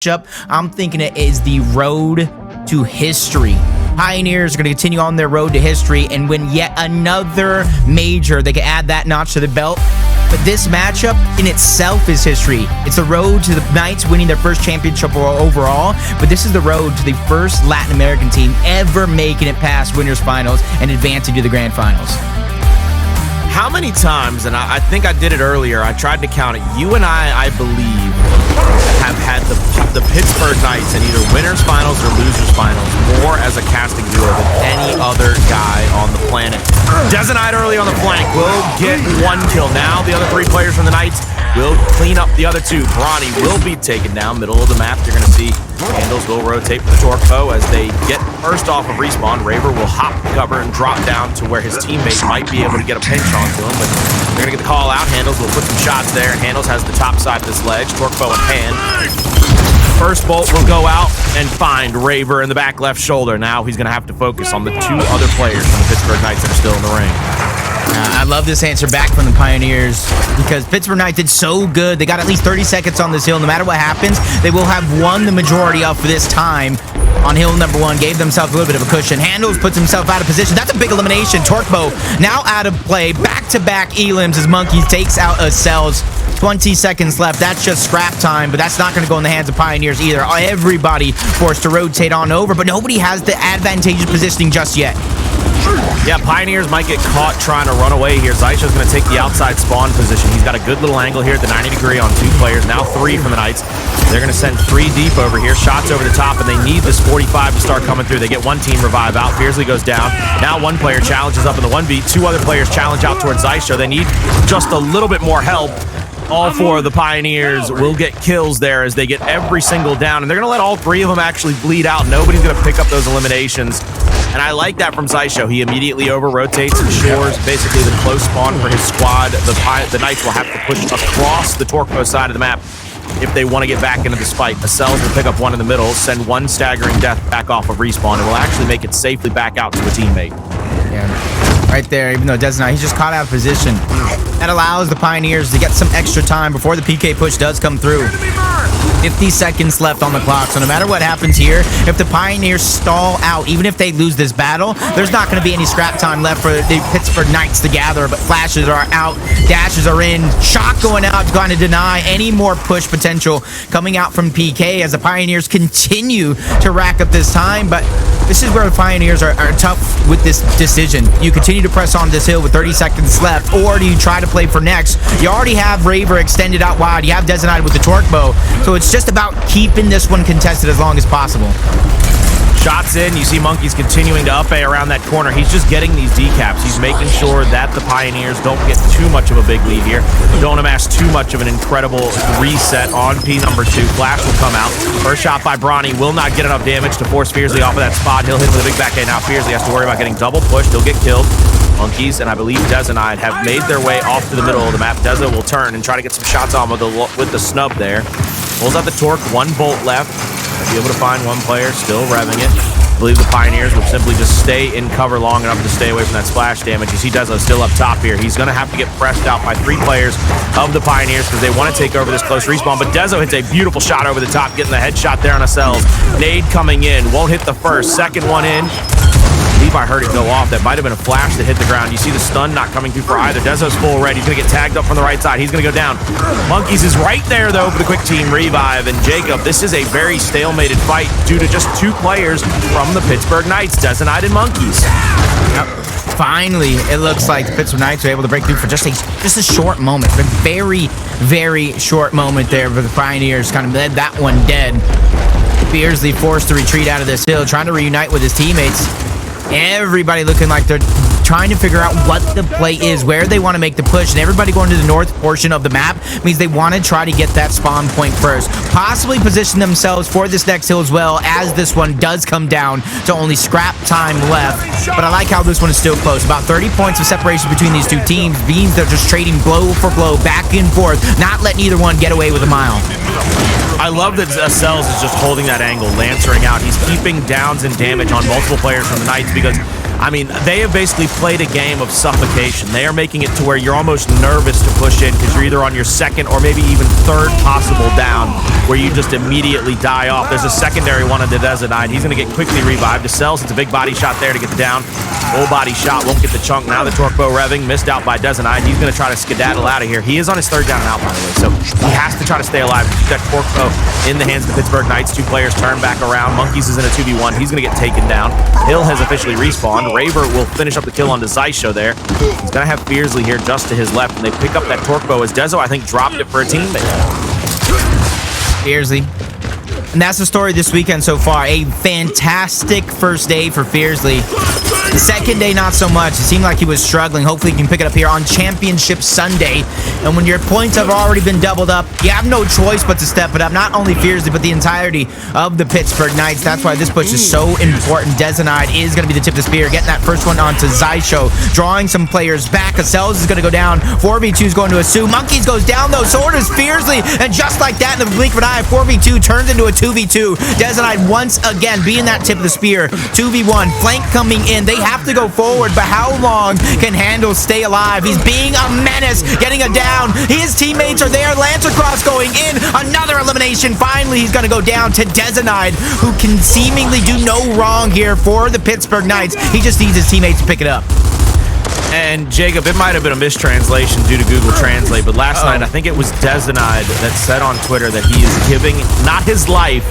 matchup, I'm thinking it is the road to history. Pioneers are going to continue on their road to history and win yet another major. They can add that notch to the belt. But this matchup in itself is history. It's the road to the Knights winning their first championship overall, but this is the road to the first Latin American team ever making it past winners finals and advancing to the grand finals. How many times, and I think I did it earlier, I tried to count it, you and I believe, have had the Pittsburgh Knights in either winners finals or losers finals more as a casting duo than any other guy on the planet. Dezenite early on the flank will get 1 kill. Now the other 3 players from the Knights will clean up the other 2. Bronny will be taken down, middle of the map. You're going to see Handles will rotate for the Torque as they get first off of respawn. Raver will hop cover and drop down to where his teammate might be able to get a pinch onto him, but they're going to get the call out. Handles will put some shots there. Handles has the top side of this ledge. Torque in hand. First bolt will go out and find Raver in the back left shoulder. Now he's going to have to focus on the 2 other players from the Pittsburgh Knights that are still in the ring. I love this answer back from the Pioneers because Pittsburgh Knights did so good. They got at least 30 seconds on this hill. No matter what happens, they will have won the majority of this time on hill number 1. Gave themselves a little bit of a cushion. Handles puts himself out of position. That's a big elimination. Torquebo now out of play. Back-to-back elims as Monkeys takes out a Cells. 20 seconds left. That's just scrap time, but that's not going to go in the hands of Pioneers either. Everybody forced to rotate on over, but nobody has the advantageous positioning just yet. Yeah, Pioneers might get caught trying to run away here. Zaisha's going to take the outside spawn position. He's got a good little angle here at the 90 degree on 2 players. Now 3 from the Knights. They're going to send 3 deep over here. Shots over the top, and they need this 45 to start coming through. They get 1 team revive out. Beersley goes down. Now 1 player challenges up in the 1v. 2 other players challenge out towards Zaisha. They need just a little bit more help. All 4 of the Pioneers will get kills there as they get every single down, and they're going to let all 3 of them actually bleed out. Nobody's going to pick up those eliminations. And I like that from Zaisha. He immediately over-rotates and shores basically the close spawn for his squad. The Knights will have to push across the Torquebo side of the map if they want to get back into the spike. The Cells will pick up 1 in the middle, send 1 staggering death back off of respawn, and will actually make it safely back out to a teammate. Yeah, right there, even though Dezenite, he's just caught out of position. That allows the Pioneers to get some extra time before the PK push does come through. 50 seconds left on the clock, so no matter what happens here, if the Pioneers stall out, even if they lose this battle, there's not going to be any scrap time left for the Pittsburgh Knights to gather, but flashes are out, dashes are in, shock going out, going to deny any more push potential coming out from PK as the Pioneers continue to rack up this time, but this is where the Pioneers are tough with this decision. You continue to press on this hill with 30 seconds left, or do you try to play for next? You already have Raver extended out wide. You have Dezenite with the Torquebo, so it's just about keeping this one contested as long as possible. Shots in. You see Monkeys continuing to up A around that corner. He's just getting these decaps. He's making sure that the Pioneers don't get too much of a big lead here. Don't amass too much of an incredible reset on P number 2. Flash will come out. First shot by Bronny will not get enough damage to force Fiersley off of that spot. He'll hit with a big back A. Now Fiersley has to worry about getting double pushed. He'll get killed. Monkeys and I believe Dezenite have made their way off to the middle of the map. Deza will turn and try to get some shots on with the snub there. Pulls out the Torque. 1 bolt left. Be able to find 1 player, still revving it. I believe the Pioneers will simply just stay in cover long enough to stay away from that splash damage. You see Deza still up top here. He's going to have to get pressed out by 3 players of the Pioneers because they want to take over this close respawn. But Dezo hits a beautiful shot over the top, getting the headshot there on a Cells. Nade coming in. Won't hit the first. Second one in. I believe I heard it go off. That might have been a flash that hit the ground. You see the stun not coming through for either. Dezo's full red. He's going to get tagged up from the right side. He's going to go down. Monkeys is right there, though, for the quick team revive. And Jacob, this is a very stalemated fight due to just 2 players from the Pittsburgh Knights, Dezenite and Monkeys. Yep. Finally, it looks like the Pittsburgh Knights are able to break through for just a short moment. A very, very short moment there for the Pioneers. Kind of led that one dead. Beersley forced to retreat out of this hill, trying to reunite with his teammates. Everybody looking like they're trying to figure out what the play is, where they want to make the push, and everybody going to the north portion of the map means they want to try to get that spawn point first. Possibly position themselves for this next hill as well, as this one does come down to only scrap time left. But I like how this one is still close. About 30 points of separation between these 2 teams means they're just trading blow for blow, back and forth, not letting either one get away with a mile. I love that Cells is just holding that angle, lancering out. He's keeping downs and damage on multiple players from the Knights because I mean, they have basically played a game of suffocation. They are making it to where you're almost nervous to push in because you're either on your second or maybe even third possible down where you just immediately die off. There's a secondary one on the Desinide. He's going to get quickly revived. To Cells, it's a big body shot there to get the down. Full body shot, won't get the chunk. Now the torque bow revving, missed out by Desinide. He's going to try to skedaddle out of here. He is on his third down and out, by the way, so he has to try to stay alive. Keep that torque bow in the hands of the Pittsburgh Knights. Two players turn back around. Monkeys is in a 2v1. He's going to get taken down. Hill has officially respawned. Raver will finish up the kill onto Zysho there. He's going to have Fearsley here just to his left, and they pick up that torque bow as Dezo, I think, dropped it for a teammate. Fearsley. And that's the story this weekend so far. A fantastic first day for Fearsley. The second day, not so much. It seemed like he was struggling. Hopefully he can pick it up here on Championship Sunday. And when your points have already been doubled up, you have no choice but to step it up. Not only Fearsley, but the entirety of the Pittsburgh Knights. That's why this push is so important. Desinide is going to be the tip of the spear. Getting that first one onto Zysho. Drawing some players back. Cells is going to go down. 4v2 is going to Asu. Monkeys goes down, though. So does Fearsley. And just like that, in the blink of an eye, 4v2 turns into a 2v2. Desinide once again being that tip of the spear. 2v1. Flank coming in. They have to go forward, but how long can Handle stay alive? He's being a menace, getting a down. His teammates are there. Lancer Cross going in. Another elimination. Finally, he's going to go down to Desinide, who can seemingly do no wrong here for the Pittsburgh Knights. He just needs his teammates to pick it up. And Jacob, it might have been a mistranslation due to Google Translate, but last night I think it was Desinide that said on Twitter that he is giving not his life,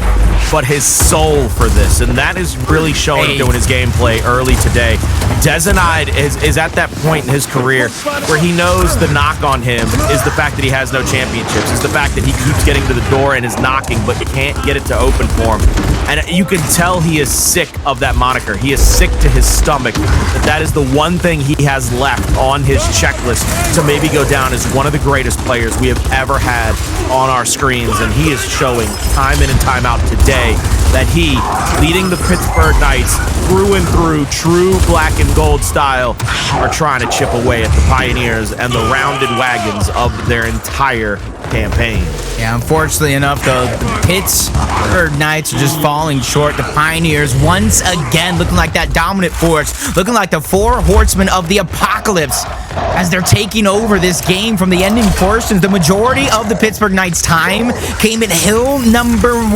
but his soul for this, and that is really showing through in his gameplay early today. Desinide is at that point in his career where he knows the knock on him is the fact that he has no championships, is the fact that he keeps getting to the door and is knocking, but can't get it to open for him. And you can tell he is sick of that moniker. He is sick to his stomach. That is the one thing he has left on his checklist to maybe go down as one of the greatest players we have ever had on our screens. And he is showing time in and time out today that he, leading the Pittsburgh Knights through and through, true black and gold style, are trying to chip away at the Pioneers and the rounded wagons of their entire campaign. Yeah, unfortunately enough, though, the Pittsburgh Knights are just falling short. The Pioneers, once again, looking like that dominant force, looking like the four horsemen of the apocalypse as they're taking over this game from the ending portions. The majority of the Pittsburgh Knights' time came in hill number 1,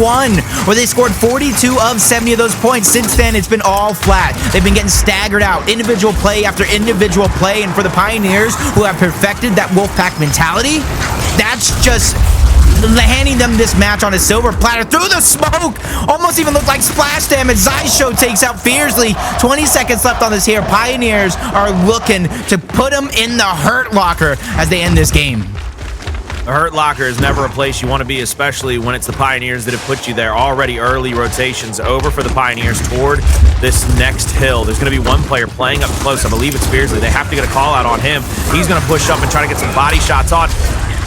where they scored 42 of 70 of those points. Since then, it's been all flat. They've been getting staggered out, individual play after individual play, and for the Pioneers, who have perfected that Wolfpack mentality, that's just handing them this match on a silver platter through the smoke. Almost even looked like splash damage. Zysho takes out Fearsley. 20 seconds left on this here. Pioneers are looking to put them in the hurt locker as they end this game. The hurt locker is never a place you want to be, especially when it's the Pioneers that have put you there. Already early rotations over for the Pioneers toward this next hill. There's going to be one player playing up close. I believe it's Fearsley. They have to get a call out on him. He's going to push up and try to get some body shots on.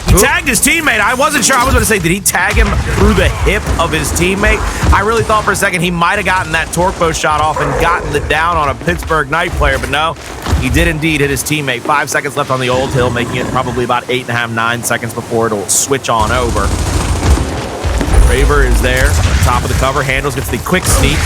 He tagged his teammate. I wasn't sure. I was going to say, did he tag him through the hip of his teammate? I really thought for a second he might have gotten that torque bow shot off and gotten the down on a Pittsburgh Knight player, but no, he did indeed hit his teammate. 5 seconds left on the old hill, making it probably about 8.5, 9 seconds before it'll switch on over. Raver is there, top of the cover. Handles gets the quick sneak.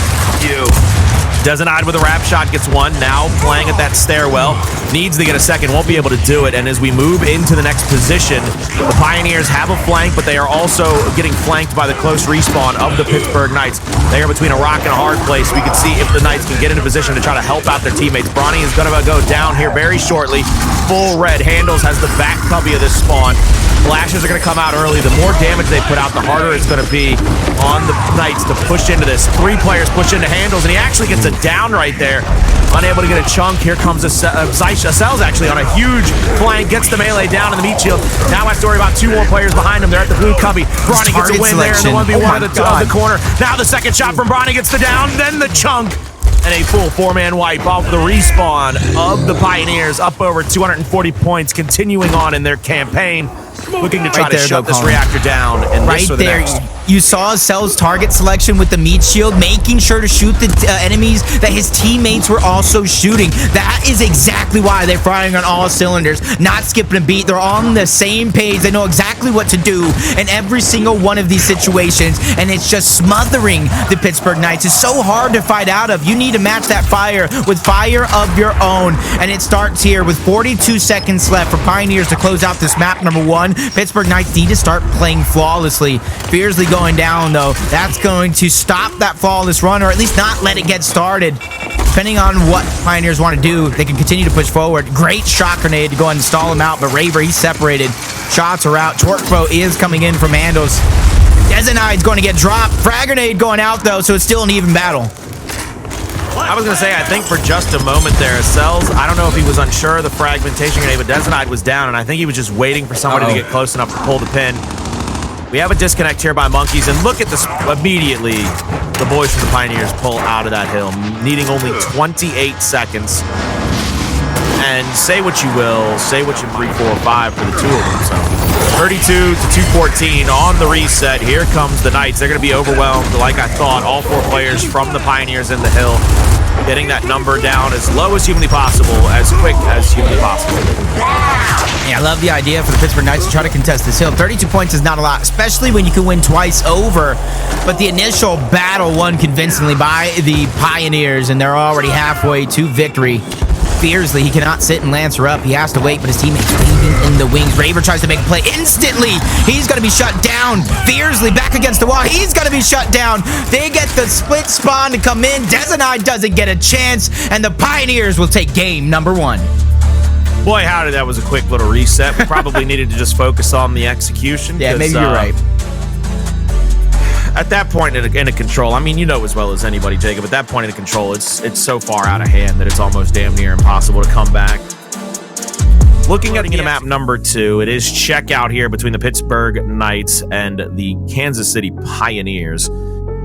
Desinide with a wrap shot, gets one. Now playing at that stairwell. Needs to get a second, won't be able to do it. And as we move into the next position, the Pioneers have a flank, but they are also getting flanked by the close respawn of the Pittsburgh Knights. They are between a rock and a hard place. We can see if the Knights can get in a position to try to help out their teammates. Bronny is going to go down here very shortly. Full red. Handles has the back cubby of this spawn. Flashes are going to come out early. The more damage they put out, the harder it's going to be on the Knights to push into this. 3 players push into Handles, and he actually gets a down right there. Unable to get a chunk. Here comes Zysha. Cells actually on a huge flank. Gets the melee down in the meat shield. Now I have to worry about 2 more players behind him. They're at the blue cubby. Bronny gets a win selection there in the 1v1 of the corner. Now the second shot from Bronny gets the down, then the chunk. And a full 4-man wipe off the respawn of the Pioneers, up over 240 points, continuing on in their campaign, looking to try to shut this reactor down. And right this or the there, next. You saw Cell's target selection with the meat shield, making sure to shoot the enemies that his teammates were also shooting. That is exactly why they're firing on all cylinders, not skipping a beat. They're on the same page. They know exactly what to do in every single one of these situations, and it's just smothering the Pittsburgh Knights. It's so hard to fight out of. You need to match that fire with fire of your own, and it starts here with 42 seconds left for Pioneers to close out this map number 1. Pittsburgh Knights need to start playing flawlessly. Fiercely going down, though. That's going to stop that flawless run, or at least not let it get started. Depending on what Pioneers want to do, they can continue to push forward. Great shot grenade to go and stall him out, but Raver, he's separated. Shots are out. Torquebo is coming in from handles. Desenide's going to get dropped. Frag grenade going out, though, so it's still an even battle. I was going to say, I think for just a moment there, Cells, I don't know if he was unsure of the fragmentation grenade, but Desenide was down, and I think he was just waiting for somebody to get close enough to pull the pin. We have a disconnect here by Monkeys, and look at this immediately. The boys from the Pioneers pull out of that hill, needing only 28 seconds. And say what you will, say what you 3, 4, 5 for the two of them. So 32 to 214 on the reset. Here comes the Knights. They're going to be overwhelmed, like I thought. All 4 players from the Pioneers in the hill, getting that number down as low as humanly possible, as quick as humanly possible. Yeah, I love the idea for the Pittsburgh Knights to try to contest this hill. 32 points is not a lot, especially when you can win twice over. But the initial battle won convincingly by the Pioneers, and they're already halfway to victory. Fiercely, he cannot sit and lance her up. He has to wait, but his teammates waiting in the wings. Raver tries to make a play instantly. He's going to be shut down. Fiercely back against the wall. He's going to be shut down. They get the split spawn to come in. Desenide doesn't get a chance, and the Pioneers will take game number 1. Boy, howdy, that was a quick little reset. We probably needed to just focus on the execution. Yeah, maybe you're right. At that point in a control, I mean, you know as well as anybody, Jacob, at that point in a control, it's so far out of hand that it's almost damn near impossible to come back. Looking at map number 2, it is checkout here between the Pittsburgh Knights and the Kansas City Pioneers.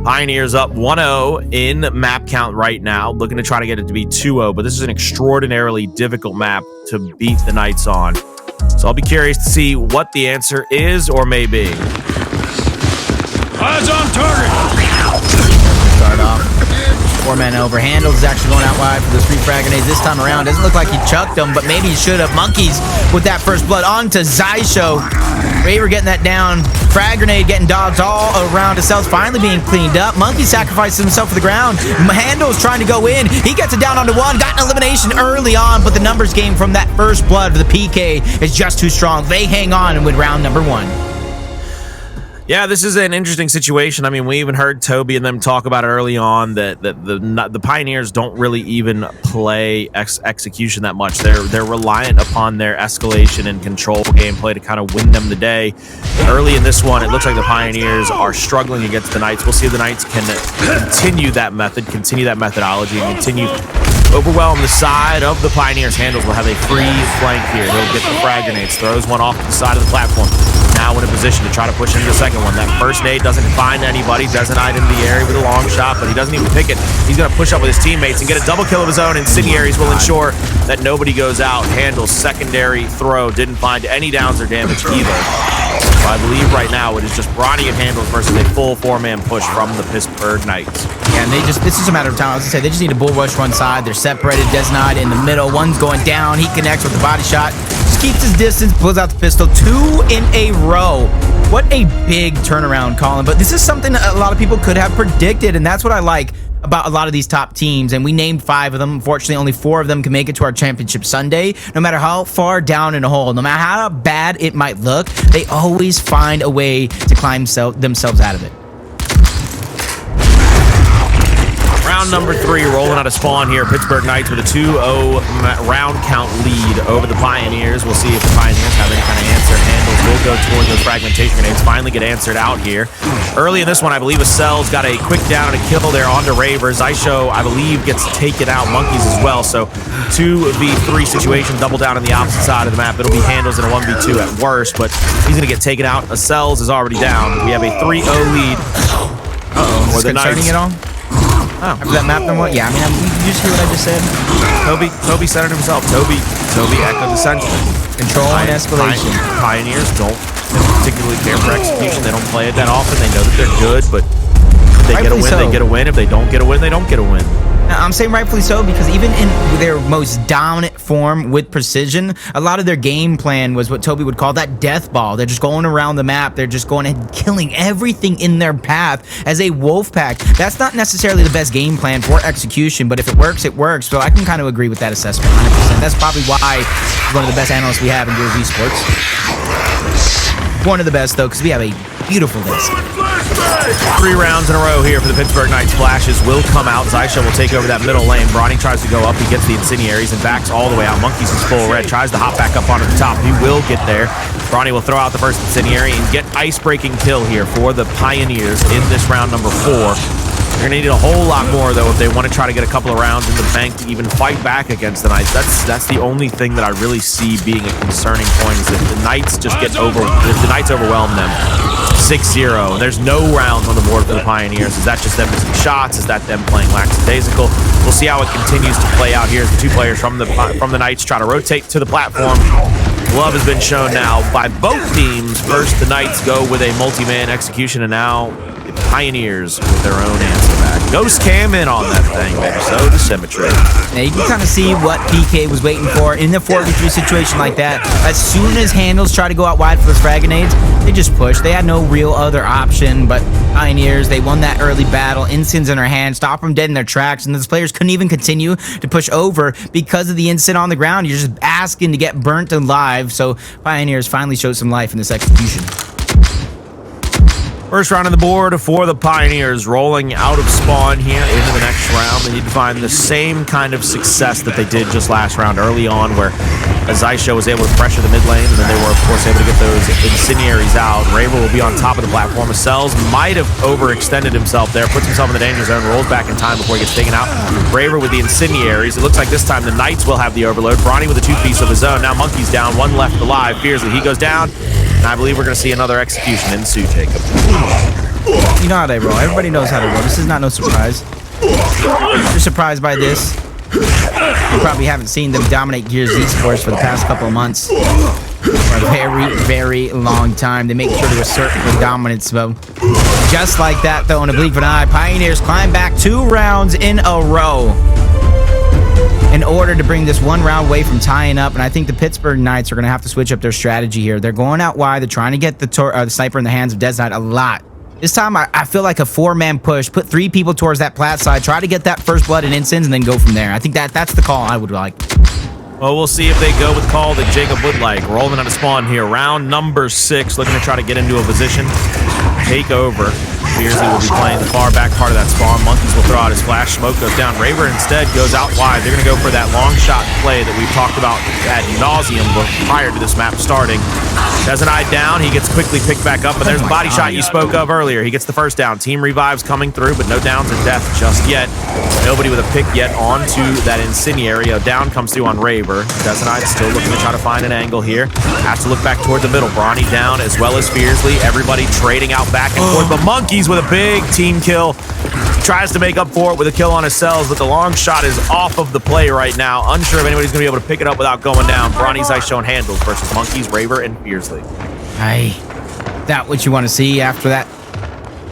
Pioneers up 1-0 in map count right now, looking to try to get it to be 2-0, but this is an extraordinarily difficult map to beat the Knights on. So I'll be curious to see what the answer is or may be. Eyes on target. Start off. 4-man over. Handles is actually going out wide for the 3 frag grenades this time around. Doesn't look like he chucked them, but maybe he should have. Monkeys with that first blood onto Zysho. Raver getting that down. Frag grenade getting dodged all around. Cells finally being cleaned up. Monkey sacrifices himself to the ground. Handles trying to go in. He gets it down onto 1. Got an elimination early on, but the numbers game from that first blood for the PK is just too strong. They hang on and win round number 1. Yeah, this is an interesting situation. I mean, we even heard Toby and them talk about it early on that the Pioneers don't really even play execution that much. They're reliant upon their escalation and control gameplay to kind of win them the day. Early in this one, it looks like the Pioneers are struggling against the Knights. We'll see if the Knights can continue that method, continue that methodology, and continue overwhelm the side of the Pioneers. Handles will have a free flank here. He'll get the frag grenades, throws one off to the side of the platform. Now in a position to try to push into the second one. That first nade doesn't find anybody. Desenide into the area with a long shot, but he doesn't even pick it. He's going to push up with his teammates and get a double kill of his own. Incendiaries will ensure that nobody goes out. Handles secondary throw. Didn't find any downs or damage either. So I believe right now it is just Bronny and Handles versus a full 4-man push from the Pittsburgh Knights. Yeah, and this is a matter of time. I was going to say, they just need to bull rush one side. They're separated. Desenide in the middle. One's going down. He connects with the body shot. Just keeps his distance, pulls out the pistol. 2 in a row. What a big turnaround, Colin. But this is something that a lot of people could have predicted, and that's what I like about a lot of these top teams. And we named 5 of them. Unfortunately, only 4 of them can make it to our championship Sunday. No matter how far down in a hole, no matter how bad it might look, they always find a way to climb themselves out of it. Round number 3, rolling out of spawn here. Pittsburgh Knights with a 2-0 round count lead over the Pioneers. We'll see if the Pioneers have any kind of answer. Handles will go toward those fragmentation grenades. Finally get answered out here. Early in this one, I believe Cells got a quick down and a kill there onto Raver. Zysho, I believe, gets taken out. Monkeys as well. So 2v3 situation, double down on the opposite side of the map. It'll be Handles in a 1v2 at worst, but he's going to get taken out. Cells is already down. We have a 3-0 lead. Uh-oh. Is concerning it all? Oh. After that map, then what? Yeah, I mean, did you just hear what I just said? Toby said it himself. Toby echoed the sentiment. Control and escalation. Pioneers don't particularly care for execution. They don't play it that often. They know that they're good, but if they get a win, they get a win. If they don't get a win, they don't get a win. I'm saying rightfully so, because even in their most dominant form with precision, a lot of their game plan was what Toby would call that death ball. They're just going around the map. They're just going and killing everything in their path as a wolf pack. That's not necessarily the best game plan for execution, but if it works, it works. So I can kind of agree with that assessment 100%. That's probably why he's one of the best analysts we have in Gears Esports. One of the best, though, because we have a beautiful list. 3 rounds in a row here for the Pittsburgh Knights. Flashes will come out. Zysha will take over that middle lane. Bronny tries to go up. He gets the incendiaries and backs all the way out. Monkeys is full red. Tries to hop back up onto the top. He will get there. Bronny will throw out the first incendiary and get ice-breaking kill here for the Pioneers in this round number 4. They're going to need a whole lot more, though, if they want to try to get a couple of rounds in the bank to even fight back against the Knights. That's the only thing that I really see being a concerning point, is that the Knights just get if the Knights overwhelm them 6-0. There's no rounds on the board for the Pioneers. Is that just them missing shots? Is that them playing lackadaisical? We'll see how it continues to play out here as the 2 players from the Knights try to rotate to the platform. Love has been shown now by both teams. First, the Knights go with a multi-man execution, and now the Pioneers with their own answer back. Ghost cam in on that thing, man. So the symmetry. Now you can kind of see what PK was waiting for in the 4v3 situation like that. As soon as handles try to go out wide for those frag grenades, they just push. They had no real other option, but Pioneers, they won that early battle. Ensigns in their hand, stop them dead in their tracks, and those players couldn't even continue to push over because of the ensign on the ground. You're just asking to get burnt alive. So Pioneers finally showed some life in this execution. First round on the board for the Pioneers, rolling out of spawn here into the next round. They need to find the same kind of success that they did just last round early on, where Zysha was able to pressure the mid lane, and then they were, of course, able to get those incendiaries out. Raver will be on top of the platform. Cells might have overextended himself there, puts himself in the danger zone, rolls back in time before he gets taken out. Raver with the incendiaries. It looks like this time the Knights will have the overload. Bronny with a 2-piece of his own. Now Monkey's down, 1 left alive. Fiercely, he goes down. And I believe we're going to see another execution ensue, Jacob. You know how they roll. Everybody knows how to roll. This is not no surprise. You're surprised by this. You probably haven't seen them dominate Gears Esports for the past couple of months. For a very, very long time. They make sure to assert their dominance, though. Just like that, though, in a blink of an eye, Pioneers climb back 2 rounds in a row in order to bring this 1 round away from tying up. And I think the Pittsburgh Knights are going to have to switch up their strategy here. They're going out wide. They're trying to get the sniper in the hands of Des Knight a lot. This time, I feel like a 4-man push. Put 3 people towards that plat side. Try to get that first blood and incense, and then go from there. I think that's the call I would like. Well, we'll see if they go with the call that Jacob would like. Rolling out of spawn here. Round number 6, looking to try to get into a position. Take over. Beersley will be playing the far back part of that spawn. Monkeys will throw out his flash. Smoke goes down. Raver instead goes out wide. They're going to go for that long shot play that we've talked about ad nauseum prior to this map starting. Doesn't eye down. He gets quickly picked back up, but there's the body shot you spoke of earlier. He gets the first down. Team revives coming through, but no downs or death just yet. Nobody with a pick yet onto that incendiary. A down comes through on Raver. Doesn't eye still looking to try to find an angle here. Has to look back toward the middle. Bronny down as well as Fiercely. Everybody trading out back and forth, but Monkeys with a big team kill. Tries to make up for it with a kill on his cells, but the long shot is off of the play right now. Unsure if anybody's going to be able to pick it up without going down. Bronny's ice showing handles versus Monkeys, Raver, and Fiercely. Hey, that what you want to see after that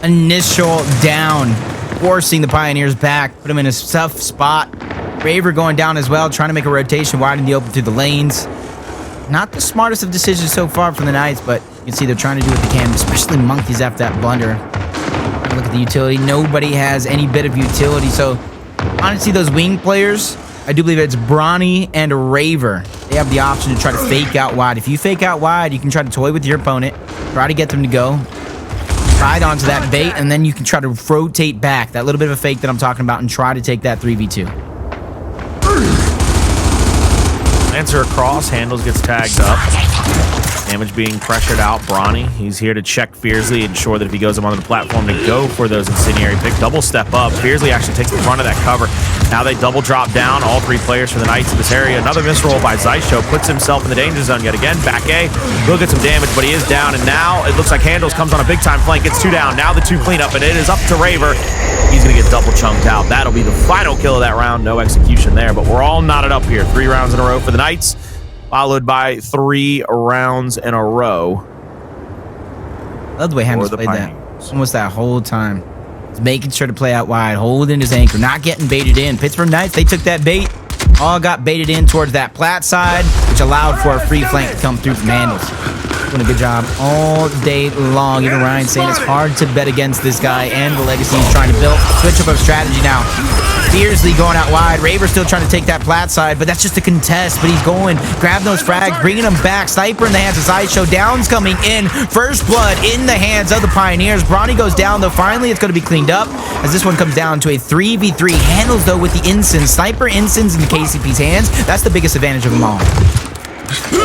initial down, forcing the Pioneers back, put them in a tough spot. Raver going down as well, trying to make a rotation wide in the open through the lanes. Not the smartest of decisions so far from the Knights, but you can see they're trying to do what they can, especially Monkeys after that blunder. Look at the utility. Nobody has any bit of utility. So, honestly, those wing players, I do believe it's Bronny and Raver. They have the option to try to fake out wide. If you fake out wide, you can try to toy with your opponent, try to get them to go, ride onto that bait, and then you can try to rotate back, that little bit of a fake that I'm talking about, and try to take that 3v2. Lancer across, handles gets tagged up. Damage being pressured out. Bronny, he's here to check Fiercely, ensure that if he goes up onto the platform to go for those incendiary pick. Double step up. Fiercely actually takes the front of that cover. Now they double drop down, all 3 players for the Knights in this area. Another misroll by Zysha, puts himself in the danger zone yet again. Back A, will get some damage, but he is down, and now it looks like Handles comes on a big-time flank, gets 2 down. Now the 2 cleanup, and it is up to Raver. He's going to get double chunked out. That'll be the final kill of that round. No execution there, but we're all knotted up here. 3 rounds in a row for the Knights, followed by 3 rounds in a row Love the way Handles played that. Almost that whole time. He's making sure to play out wide, holding his anchor, not getting baited in. Pittsburgh Knights, they took that bait. All got baited in towards that plat side, which allowed for a free flank to come through from Handles. Doing a good job all day long. Even Ryan saying it's hard to bet against this guy and the legacy he's trying to build. Switch up of strategy now. Fiercely going out wide. Raver still trying to take that plat side, but that's just a contest. But he's going, grabbing those frags, bringing them back. Sniper in the hands of Sideshow. Downs coming in. First blood in the hands of the Pioneers. Brawny goes down, though. Finally, it's going to be cleaned up as this one comes down to a 3v3. Handles, though, with the Ensign. Sniper Ensigns in the KCP's hands. That's the biggest advantage of them all.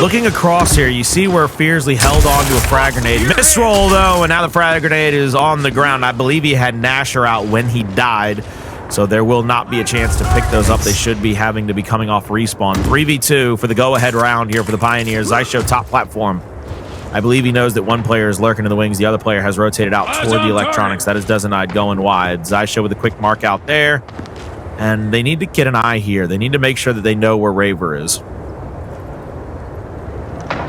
Looking across here, you see where Fiersley held on to a frag grenade. Misroll, though, and now the frag grenade is on the ground. I believe he had Nasher out when he died, so there will not be a chance to pick those up. They should be having to be coming off respawn. 3v2 for the go-ahead round here for the Pioneers. Zyshow top platform. I believe he knows that one player is lurking in the wings. The other player has rotated out toward the electronics. That is Dezenide going wide. Zyshow with a quick mark out there. And they need to get an eye here. They need to make sure that they know where Raver is.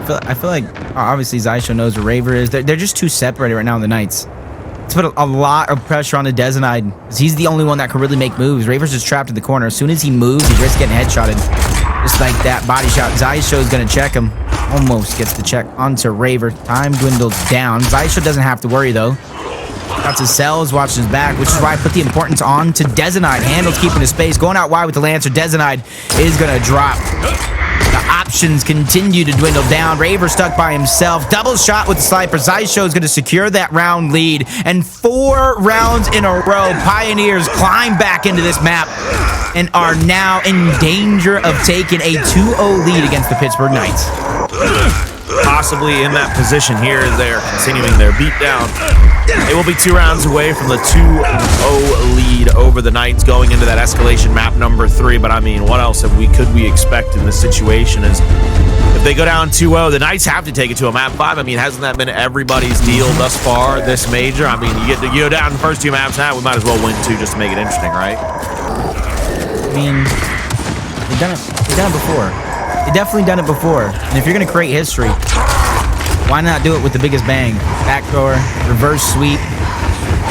I feel like obviously Zyshow knows where Raver is. They're just too separated right now in the Knights. It's put a lot of pressure on the Dezenide, because he's the only one that can really make moves. Raver's just trapped in the corner. As soon as he moves, he risks getting headshotted. Just like that body shot. Zyshow is going to check him. Almost gets the check onto Raver. Time dwindles down. Zyshow doesn't have to worry, though. Got his cells, watching his back, which is why I put the importance on to Dezenide. Handles keeping his space. Going out wide with the Lancer. Dezenide is going to drop. The options continue to dwindle down. Raver stuck by himself. Double shot with the sniper. Zyshow is going to secure that round lead. And 4 rounds in a row, Pioneers climb back into this map and are now in danger of taking a 2-0 lead against the Pittsburgh Knights. Possibly in that position here. They're continuing their beatdown. They will be 2 rounds away from the 2-0 lead over the Knights going into that escalation map number 3. But I mean, what else could we expect in this situation? Is if they go down 2-0, the Knights have to take it to a map 5. I mean, hasn't that been everybody's deal thus far this major? I mean, you go down the first 2 maps now, we might as well win 2 just to make it interesting, right? I mean, they've done it before. They've definitely done it before. And if you're going to create history, why not do it with the biggest bang? Backdoor, reverse sweep,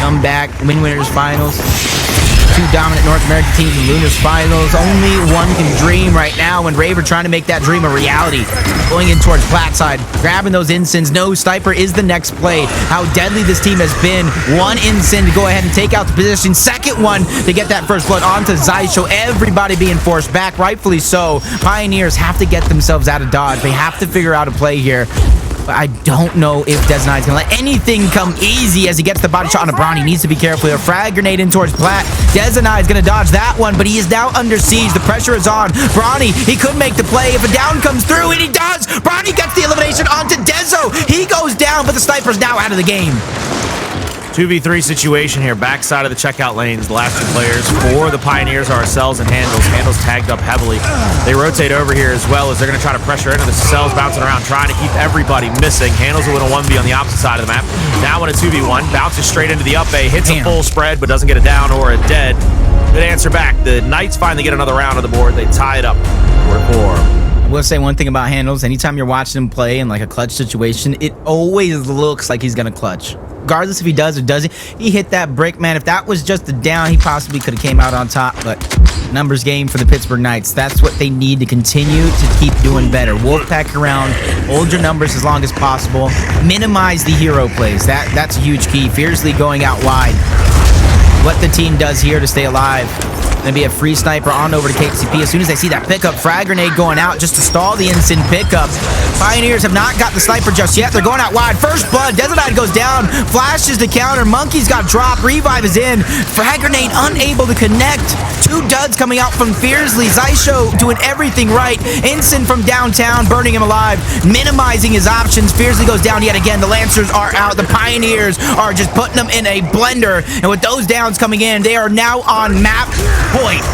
come back, win winners finals. 2 dominant North American teams in Lunar's finals. Only one can dream right now, when Raver trying to make that dream a reality. Going in towards plat side, grabbing those Ensigns. No, Sniper is the next play. How deadly this team has been. 1 Ensign to go ahead and take out the position. Second one to get that first blood onto Zyshow. Everybody being forced back, rightfully so. Pioneers have to get themselves out of dodge. They have to figure out a play here. But I don't know if Desnide's going to let anything come easy as he gets the body shot on a Brawny. He needs to be careful. A frag grenade in towards Plat. Desnide's going to dodge that one, but he is now under siege. The pressure is on. Brawny, he could make the play if a down comes through, and he does. Brawny gets the elimination onto Dezo. He goes down, but the Sniper's now out of the game. 2v3 situation here, backside of the checkout lanes. The last 2 players for the Pioneers are Cells and Handles. Handles tagged up heavily. They rotate over here as well as they're going to try to pressure into the Cells, bouncing around, trying to keep everybody missing. Handles will win a 1v on the opposite side of the map. Now in a 2v1, bounces straight into the up A, hits a full spread, but doesn't get a down or a dead. Good answer back. The Knights finally get another round on the board. They tie it up. I will say one thing about Handles. Anytime you're watching him play in like a clutch situation, it always looks like he's going to clutch. Regardless if he does or doesn't, he hit that brick, man. If that was just a down, he possibly could have came out on top. But numbers game for the Pittsburgh Knights. That's what they need to continue to keep doing better. Wolfpack around, hold your numbers as long as possible. Minimize the hero plays. That's a huge key. Fiercely going out wide. What the team does here to stay alive. Gonna be a free sniper on over to KCP. As soon as they see that pickup, frag grenade going out just to stall the instant pickup. Pioneers have not got the sniper just yet. They're going out wide. First blood. Dezenide goes down. Flashes the counter. Monkey's got dropped. Revive is in. Frag grenade unable to connect. 2 duds coming out from Fiersley. Zyshow doing everything right. Ensign from downtown, burning him alive, minimizing his options. Fiersley goes down yet again. The Lancers are out. The Pioneers are just putting them in a blender. And with those downs coming in, they are now on map point.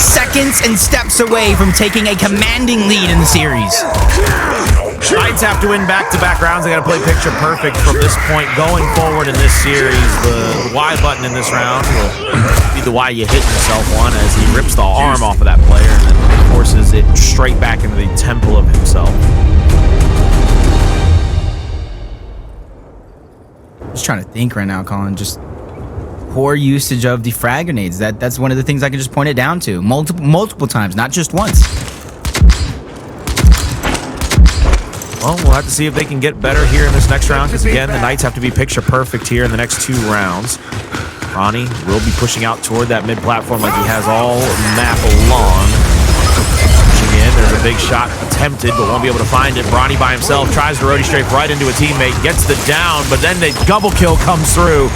Seconds and steps away from taking a commanding lead in the series. Knights have to win back-to-back rounds. They got to play picture perfect from this point going forward in this series. The Y button in this round will be the Y you hit yourself on as he rips the arm off of that player and then forces it straight back into the temple of himself. Just trying to think right now, Colin. Just poor usage of the frag grenades. That's one of the things I can just point it down to. Multiple times, not just once. Well, we'll have to see if they can get better here in this next round, because again, the Knights have to be picture perfect here in the next 2 rounds. Ronnie will be pushing out toward that mid platform like he has all map long. Pushing in, there's a big shot attempted, but won't be able to find it. Bronny by himself tries to roadie strafe right into a teammate, gets the down, but then the double kill comes through.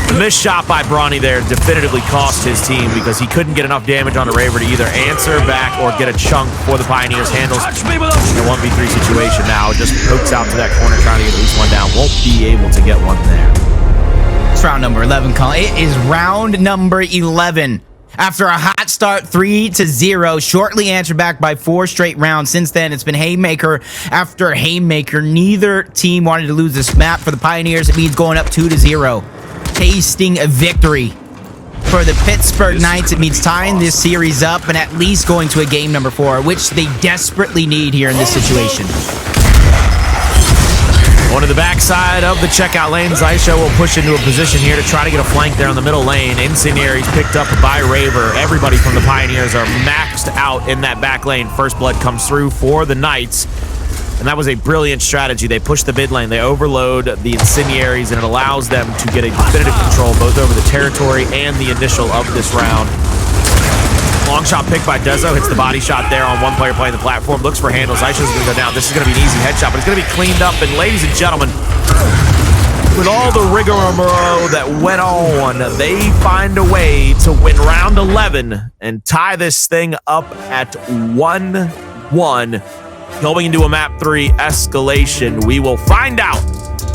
The missed shot by Bronny there definitively cost his team, because he couldn't get enough damage on the Raver to either answer back or get a chunk for the Pioneers. Handles in a 1v3 situation now. Just pokes out to that corner trying to get at least one down. Won't be able to get one there. It's round number 11, Colin. It is round number 11. After a hot start, 3-0, shortly answered back by 4 straight rounds. Since then, it's been haymaker after haymaker. Neither team wanted to lose this map. For the Pioneers, it means going up 2-0. Tasting a victory. For the Pittsburgh Knights, it means tying this series up and at least going to a game number 4, which they desperately need here in this situation. One to the backside of the checkout lane. Zysho will push into a position here to try to get a flank there on the middle lane. Incendiary's picked up by Raver. Everybody from the Pioneers are maxed out in that back lane. First blood comes through for the Knights. And that was a brilliant strategy. They push the mid lane, they overload the Incendiaries, and it allows them to get a definitive control both over the territory and the initial of this round. Long shot picked by Dezo, hits the body shot there on one player playing the platform. Looks for handles. Aisha's going to go down. This is going to be an easy headshot, but it's going to be cleaned up. And ladies and gentlemen, with all the rigmarole that went on, they find a way to win round 11 and tie this thing up at 1-1. Going into a map 3 escalation, we will find out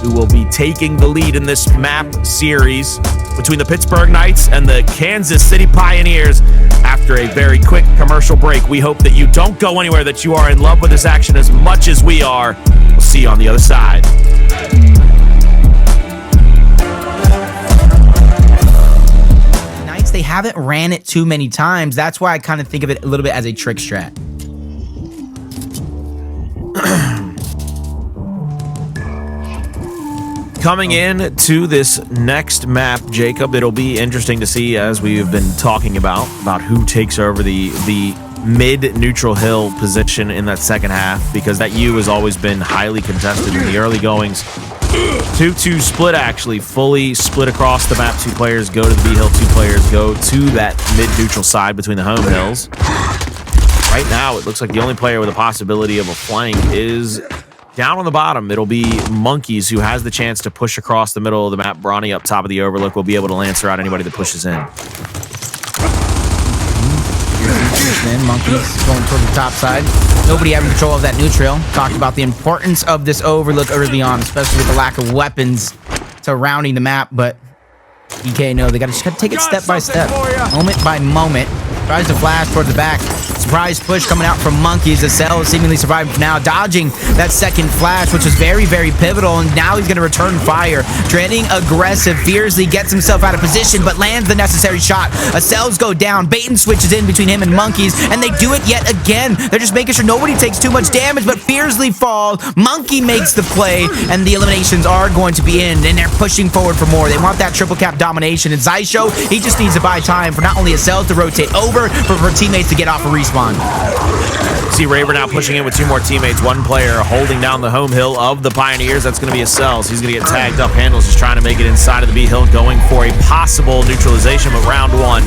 who will be taking the lead in this map series between the Pittsburgh Knights and the Kansas City Pioneers after a very quick commercial break. We hope that you don't go anywhere, that you are in love with this action as much as we are. We'll see you on the other side. Knights, they haven't ran it too many times. That's why I kind of think of it a little bit as a trick strat. Coming in to this next map, Jacob, it'll be interesting to see, as we've been talking about who takes over the mid-neutral hill position in that second half, because that U has always been highly contested in the early goings. 2-2 split, actually, fully split across the map. 2 players go to the B hill, 2 players go to that mid-neutral side between the home hills. Right now, it looks like the only player with a possibility of a flank is down on the bottom. It'll be Monkeys, who has the chance to push across the middle of the map. Bronny up top of the overlook will be able to lancer out anybody that pushes in. Monkeys going toward the top side. Nobody having control of that neutral. Talked about the importance of this overlook early on, especially with the lack of weapons surrounding the map, but EK, no, they just gotta take it step by step, moment by moment. Tries to flash towards the back. Surprise push coming out from Monkeys. The cell seemingly surviving for now, dodging that second flash, which was very, very pivotal, and now he's going to return fire. Treading aggressive, fiercely gets himself out of position, but lands the necessary shot. Cells go down. Baton switches in between him and Monkeys, and they do it yet again. They're just making sure nobody takes too much damage, but fiercely fall. Monkey makes the play, and the eliminations are going to be in, and they're pushing forward for more. They want that triple cap domination, and Zysho, he just needs to buy time for not only a cell to rotate over, but for teammates to get off a respawn. See Raver now pushing in with 2 more teammates. 1 player holding down the home hill of the Pioneers. That's going to be a Cells. He's going to get tagged up. Handles just trying to make it inside of the B hill, going for a possible neutralization, but round 1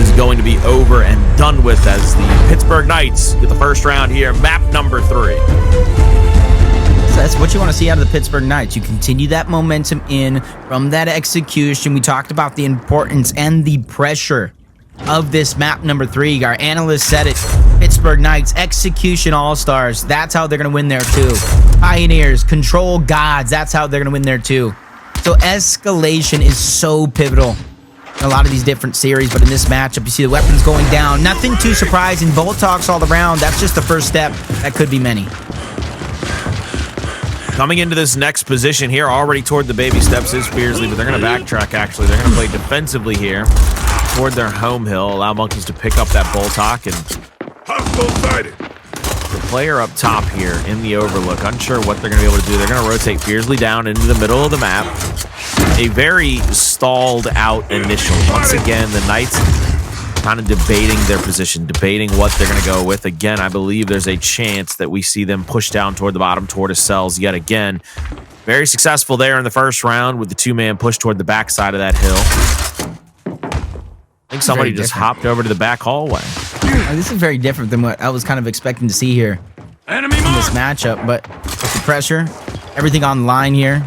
is going to be over and done with as the Pittsburgh Knights get the first round here. Map number 3. That's what you want to see out of the Pittsburgh Knights. You continue that momentum in from that execution. We talked about the importance and the pressure of this map number 3. Our analyst said it. Pittsburgh Knights, execution all-stars. That's how they're going to win there too. Pioneers, control gods. That's how they're going to win there too. So escalation is so pivotal in a lot of these different series, but in this matchup, you see the weapons going down. Nothing too surprising. Bolt talks all around. That's just the first step. That could be many. Coming into this next position here, already toward the baby steps is Fiercely, but they're going to backtrack, actually. They're going to play defensively here toward their home hill, allow Monkeys to pick up that Boltok, and the player up top here in the overlook, unsure what they're going to be able to do. They're going to rotate Fiercely down into the middle of the map. a very stalled out initial. Once again, the Knights kind of debating their position, debating what they're going to go with. Again, I believe there's a chance that we see them push down toward the bottom, toward his cells yet again. Very successful there in the first round with the two-man push toward the backside of that hill. I think somebody just hopped over to the back hallway. This is very different than what I was kind of expecting to see here in this matchup, but with the pressure, everything on line here.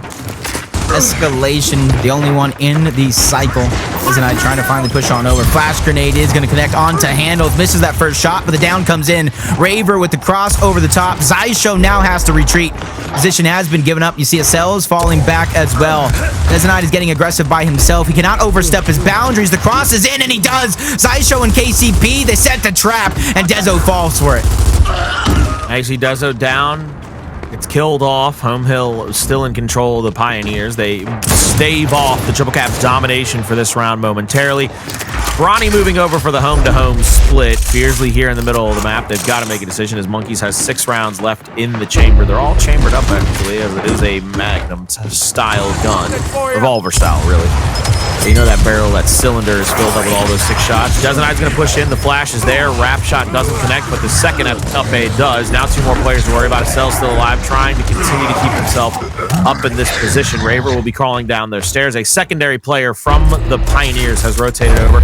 Escalation, the only one in the cycle. Isn't I trying to finally push on over. Flash grenade is going to connect onto handles. Misses that first shot, but the down comes in. Raver with the cross over the top. Zysho now has to retreat. Position has been given up. You see Cells falling back as well. Dezenite is getting aggressive by himself. He cannot overstep his boundaries. The cross is in, and he does. Zysho and KCP, they set the trap, and Dezo falls for it. Actually, Dezo down. It's killed off. Home Hill still in control of the Pioneers. They stave off the Triple Cap's domination for this round momentarily. Bronny moving over for the home-to-home split. Fiercely here in the middle of the map. They've got to make a decision as Monkeys has 6 rounds left in the chamber. They're all chambered up, actually, as it is a Magnum-style gun. Revolver-style, really. You know that barrel, that cylinder is filled up with all those 6 shots. Dezenite's going to push in. The flash is there. Wrap shot doesn't connect, but the second up A does. Now 2 more players to worry about. Cell still alive, trying to continue to keep himself up in this position. Raver will be crawling down their stairs. A secondary player from the Pioneers has rotated over.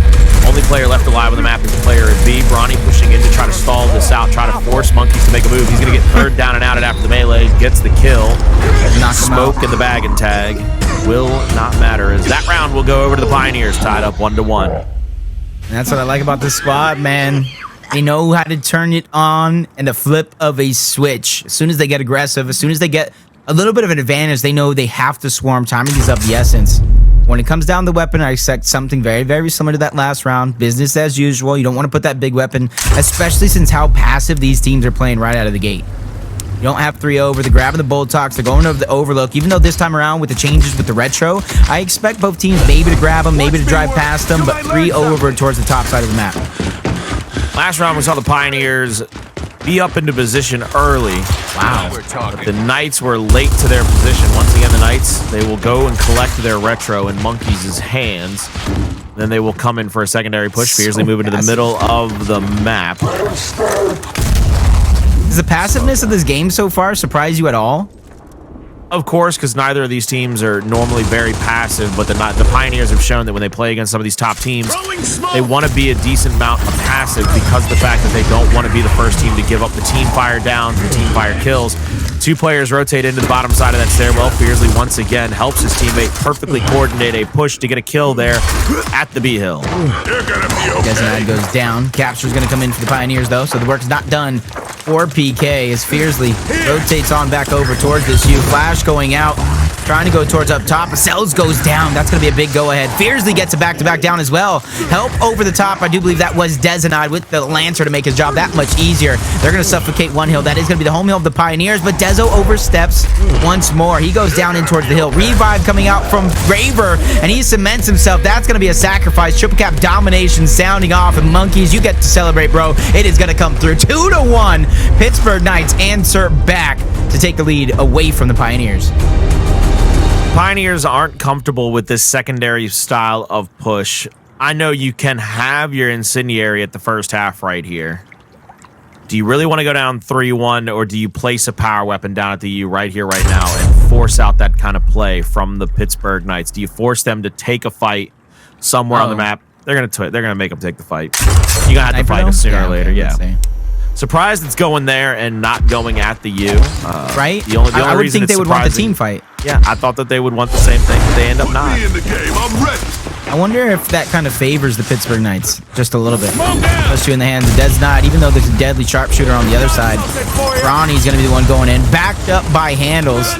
Only player left alive on the map is the player in B. Bronny pushing in to try to stall this out, try to force Monkeys to make a move. He's going to get third down and out after the melee. Gets the kill. Smoke in the bag and tag. Will not matter as that round will go over to the Pioneers, tied up 1-1. And that's what I like about this squad, man. They know how to turn it on in the flip of a switch. As soon as they get aggressive, as soon as they get a little bit of an advantage, they know they have to swarm. Timing is of the essence. When it comes down to weapon, I expect something very, very similar to that last round. Business as usual. You don't want to put that big weapon, especially since how passive these teams are playing right out of the gate. You don't have 3 over. They're grabbing the Bulldogs. They're going over the Overlook. Even though this time around with the changes with the retro, I expect both teams maybe to grab them, maybe to drive past them, but 3 over towards the top side of the map. Last round, we saw the Pioneers be up into position early. Wow. But the Knights were late to their position. Once again, the Knights, they will go and collect their retro in Monkeys' hands. Then they will come in for a secondary push. Fiercely move into the middle of the map. Does the passiveness of this game so far surprise you at all? Of course, because neither of these teams are normally very passive, but the Pioneers have shown that when they play against some of these top teams, they want to be a decent amount of passive because of the fact that they don't want to be the first team to give up the team fire downs, the team fire kills. 2 players rotate into the bottom side of that stairwell. Fiercely once again helps his teammate perfectly coordinate a push to get a kill there at the B hill. Dezenite goes down. Capture's going to come in for the Pioneers, though, so the work's not done for PK as Fiercely rotates on back over towards this U. Flash going out, trying to go towards up top. Cells goes down. That's going to be a big go-ahead. Fiercely gets a back-to-back down as well. Help over the top. I do believe that was Dezenite with the Lancer to make his job that much easier. They're going to suffocate one hill. That is going to be the home hill of the Pioneers, but Dezo oversteps once more. He goes down in towards the hill. Revive coming out from Raver, and he cements himself. That's going to be a sacrifice. Triple Cap domination sounding off, and Monkeys, you get to celebrate, bro. It is going to come through. 2-1. Pittsburgh Knights answer back to take the lead away from the Pioneers. Pioneers aren't comfortable with this secondary style of push. I know you can have your incendiary at the first half right here. Do you really want to go down 3-1, or do you place a power weapon down at the U right here, right now, and force out that kind of play from the Pittsburgh Knights? Do you force them to take a fight somewhere on the map? They're gonna make them take the fight. You're gonna have to fight it sooner or later. Yeah. Surprised it's going there and not going at the U. Right? The only I would reason think they would want the team fight. Yeah, I thought that they would want the same thing, but they end up not. I wonder if that kind of favors the Pittsburgh Knights just a little bit. Especially in the hands of Dezenite, even though there's a deadly sharpshooter on the other side. Bronny's going to be the one going in, backed up by handles.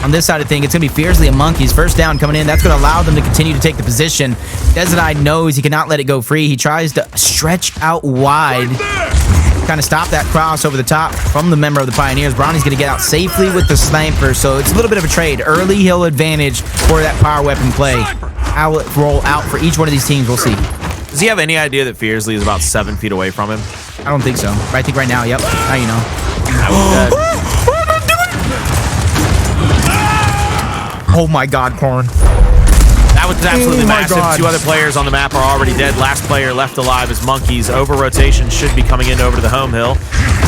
On this side of things, it's going to be Fiercely and Monkeys. First down coming in. That's going to allow them to continue to take the position. Dezenite knows he cannot let it go free. He tries to stretch out wide. Kind of stop that cross over the top from the member of the Pioneers. Bronny's going to get out safely with the sniper, so it's a little bit of a trade. Early hill advantage for that power weapon play. How it roll out for each one of these teams, we'll see. Does he have any idea that Fiercely is about 7 feet away from him? I don't think so. But I think right now, yep. Now you know. Oh my God, Corn. That was absolutely massive. God. 2 other players on the map are already dead. Last player left alive is Monkeys. Over rotation should be coming in over to the home hill.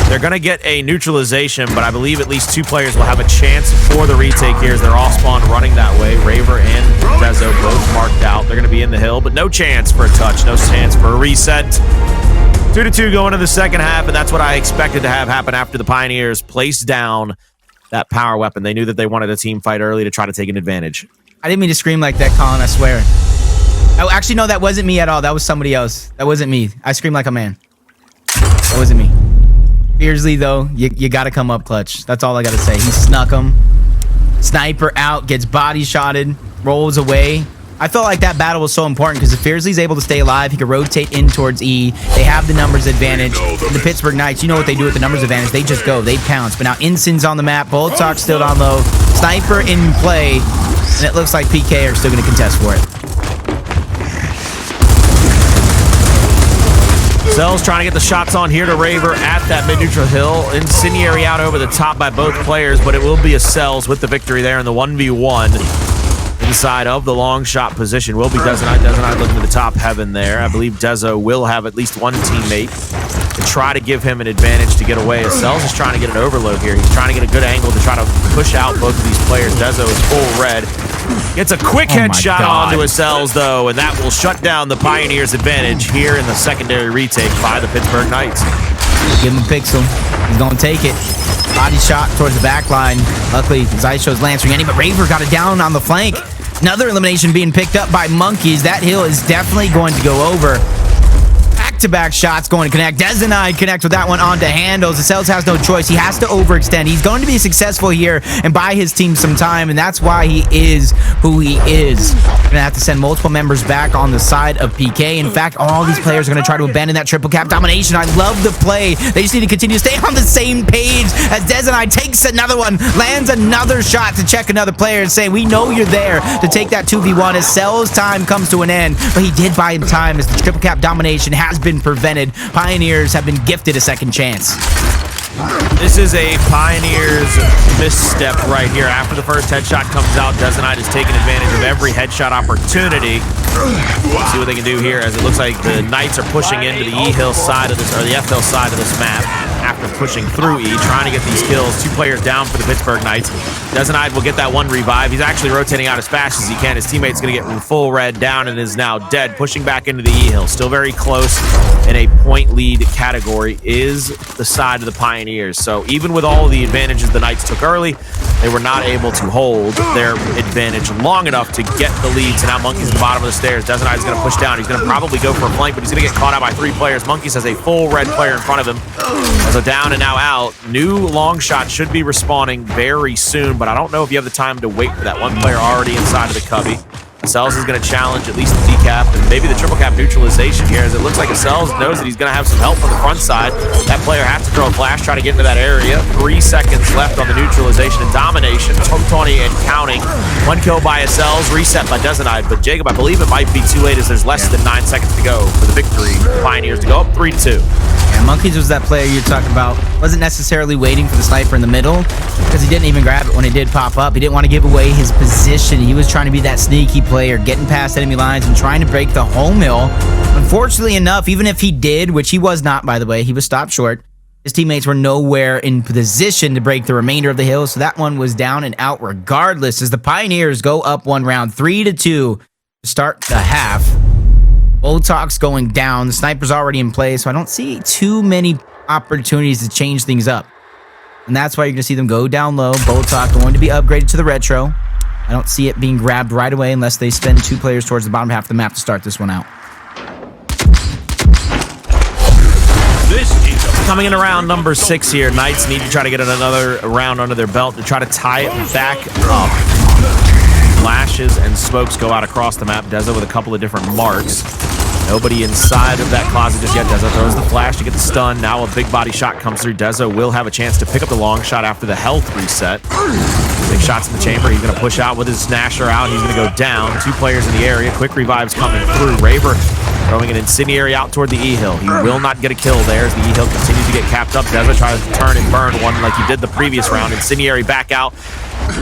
They're going to get a neutralization, but I believe at least 2 players will have a chance for the retake here as they're all spawned running that way. Raver and Dezo both marked out. They're going to be in the hill, but no chance for a touch, no chance for a reset. 2-2 going into the second half, and that's what I expected to have happen after the Pioneers placed down that power weapon. They knew that they wanted a team fight early to try to take an advantage. I didn't mean to scream like that, Colin, I swear. Oh, actually, no, that wasn't me at all. That was somebody else. That wasn't me. I screamed like a man. That wasn't me. Beardsley, though, you got to come up clutch. That's all I got to say. He snuck him. Sniper out, gets body shotted, rolls away. I felt like that battle was so important because if Beardsley's able to stay alive, he could rotate in towards E. They have the numbers advantage. The Pittsburgh Knights, you know what they do with the numbers advantage. They just go. They pounce. But now Ensign's on the map. Boltock's still down low. Sniper in play. And it looks like PK are still going to contest for it. Zell's trying to get the shots on here to Raver at that mid-neutral hill. Incendiary out over the top by both players, but it will be a Cells with the victory there in the 1v1. Inside of the long shot position will be Dezenite. Dezenite looking to the top heaven there. I believe Dezo will have at least one teammate to try to give him an advantage to get away. Cells is trying to get an overload here. He's trying to get a good angle to try to push out both of these players. Dezo is full red. Gets a quick headshot onto his Cells, though, and that will shut down the Pioneers' advantage here in the secondary retake by the Pittsburgh Knights. Give him a pixel. He's going to take it. Body shot towards the back line. Luckily, Zyshow's lancering any, but Raver got it down on the flank. Another elimination being picked up by Monkeys. That hill is definitely going to go over. Back-to-back shots going to connect. Dezenite connects with that one onto handles. The Cells has no choice. He has to overextend. He's going to be successful here and buy his team some time, and that's why he is who he is. Going to have to send multiple members back on the side of PK. In fact, all these players are going to try to abandon that triple cap domination. I love the play. They just need to continue to stay on the same page as Dezenite takes another one, lands another shot to check another player and say, we know you're there to take that 2v1 as Cells' time comes to an end. But he did buy him time as the triple cap domination has been prevented. Pioneers have been gifted a second chance. This is a Pioneers misstep right here. After the first headshot comes out, Dezenite is taking advantage of every headshot opportunity. Let's see what they can do here, as it looks like the Knights are pushing into the E-Hill side of this, or the F-Hill side of this map. After pushing through E, trying to get these kills. 2 players down for the Pittsburgh Knights. Dezenite will get that one revive. He's actually rotating out as fast as he can. His teammate's going to get full red down and is now dead, pushing back into the E-Hill. Still very close in a point lead category is the side of the Pioneers. So even with all of the advantages the Knights took early, they were not able to hold their advantage long enough to get the lead. So now Monkeys at the bottom of the stairs. Dezenite is going to push down. He's going to probably go for a flank, but he's going to get caught out by 3 players. Monkeys has a full red player in front of him. So down and now out. New long shot should be respawning very soon, but I don't know if you have the time to wait for that one player already inside of the cubby. Cells is going to challenge at least the decap and maybe the triple cap neutralization here, as it looks like Cells knows that he's going to have some help on the front side. That player has to throw a flash, try to get into that area. 3 seconds left on the neutralization and domination. 20 and counting. 1 kill by Cells, reset by Dezenite. But Jacob, I believe it might be too late as there's less than 9 seconds to go for the victory. Pioneers to go up 3-2. Yeah, Monkeys was that player you're talking about. Wasn't necessarily waiting for the sniper in the middle because he didn't even grab it when it did pop up. He didn't want to give away his position. He was trying to be that sneaky player, getting past enemy lines and trying to break the home hill. Unfortunately enough, even if he did, which he was not, by the way, he was stopped short, his teammates were nowhere in position to break the remainder of the hill, so that one was down and out regardless as the Pioneers go up 1 round, 3-2 to start the half. Boltock's going down. The sniper's already in play, so I don't see too many opportunities to change things up. And that's why you're going to see them go down low. Boltock going to be upgraded to the retro. I don't see it being grabbed right away unless they spend 2 players towards the bottom half of the map to start this one out. This is coming in around number 6 here. Knights need to try to get another round under their belt to try to tie it back up. Flashes and smokes go out across the map. Dezo with a couple of different marks. Nobody inside of that closet just yet. Dezo throws the flash to get the stun. Now a big body shot comes through. Dezo will have a chance to pick up the long shot after the health reset. Big shots in the chamber. He's going to push out with his snatcher out. He's going to go down. 2 players in the area. Quick revives coming through. Raver throwing an incendiary out toward the E-Hill. He will not get a kill there as the E-Hill continues to get capped up. Dezo tries to turn and burn one like he did the previous round. Incendiary back out.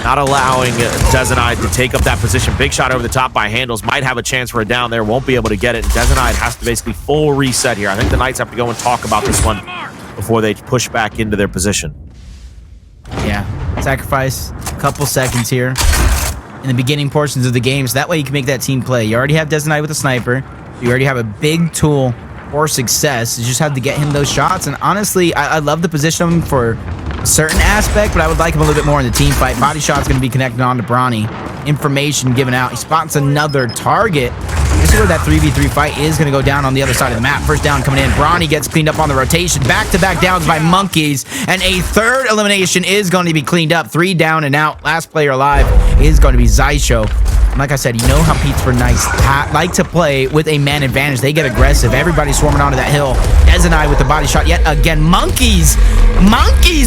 not allowing Dezenide to take up that position. Big shot over the top by Handles. Might have a chance for a down there. Won't be able to get it. And Dezenide has to basically full reset here. I think the Knights have to go and talk about this one before they push back into their position. Yeah, sacrifice a couple seconds here in the beginning portions of the game, so that way you can make that team play. You already have Dezenide with a sniper. You already have a big tool for success. You just have to get him those shots. And honestly, I love the position of him for a certain aspect, but I would like him a little bit more in the team fight. Body shot's going to be connected on to Bronny. Information given out. He spots another target. This is where that 3v3 fight is going to go down on the other side of the map. First down coming in. Bronny gets cleaned up on the rotation. Back-to-back downs by Monkeys. And a third elimination is going to be cleaned up. 3 down and out. Last player alive is going to be Zysho. And like I said, you know how Pittsburgh Knights like to play with a man advantage. They get aggressive. Everybody's swarming onto that hill. Dezenide with the body shot yet again. Monkeys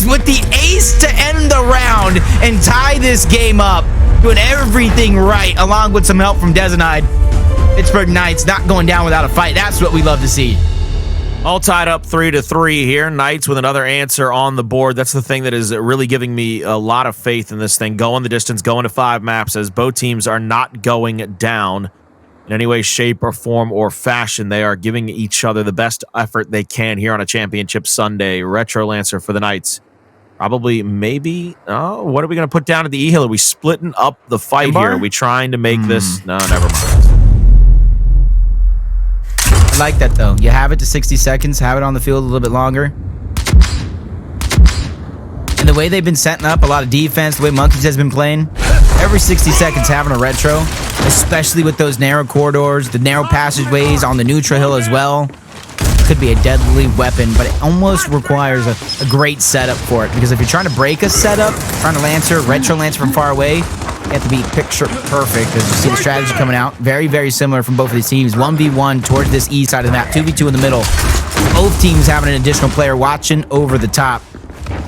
with the ace to end the round and tie this game up. Doing everything right along with some help from Dezenide. Pittsburgh Knights not going down without a fight. That's what we love to see. All tied up 3-3 here. Knights with another answer on the board. That's the thing that is really giving me a lot of faith in this thing. Going the distance, going to 5 maps, as both teams are not going down in any way, shape, or form or fashion. They are giving each other the best effort they can here on a championship Sunday. Retro Lancer for the Knights. Probably, maybe. Oh, what are we going to put down at the E-Hill? Are we splitting up the fight here? Are we trying to make this? No, never mind. I like that, though. You have it to 60 seconds. Have it on the field a little bit longer. And the way they've been setting up a lot of defense, the way Monkeys has been playing, every 60 seconds having a retro, especially with those narrow corridors, the narrow passageways on the neutral hill as well. Could be a deadly weapon, but it almost requires a great setup for it, because if you're trying to break a setup, trying to retro lancer from far away, you have to be picture perfect. As you see the strategy coming out, very, very similar from both of these teams. 1v1 towards this E side of the map, 2v2 in the middle. Both teams having an additional player watching over the top.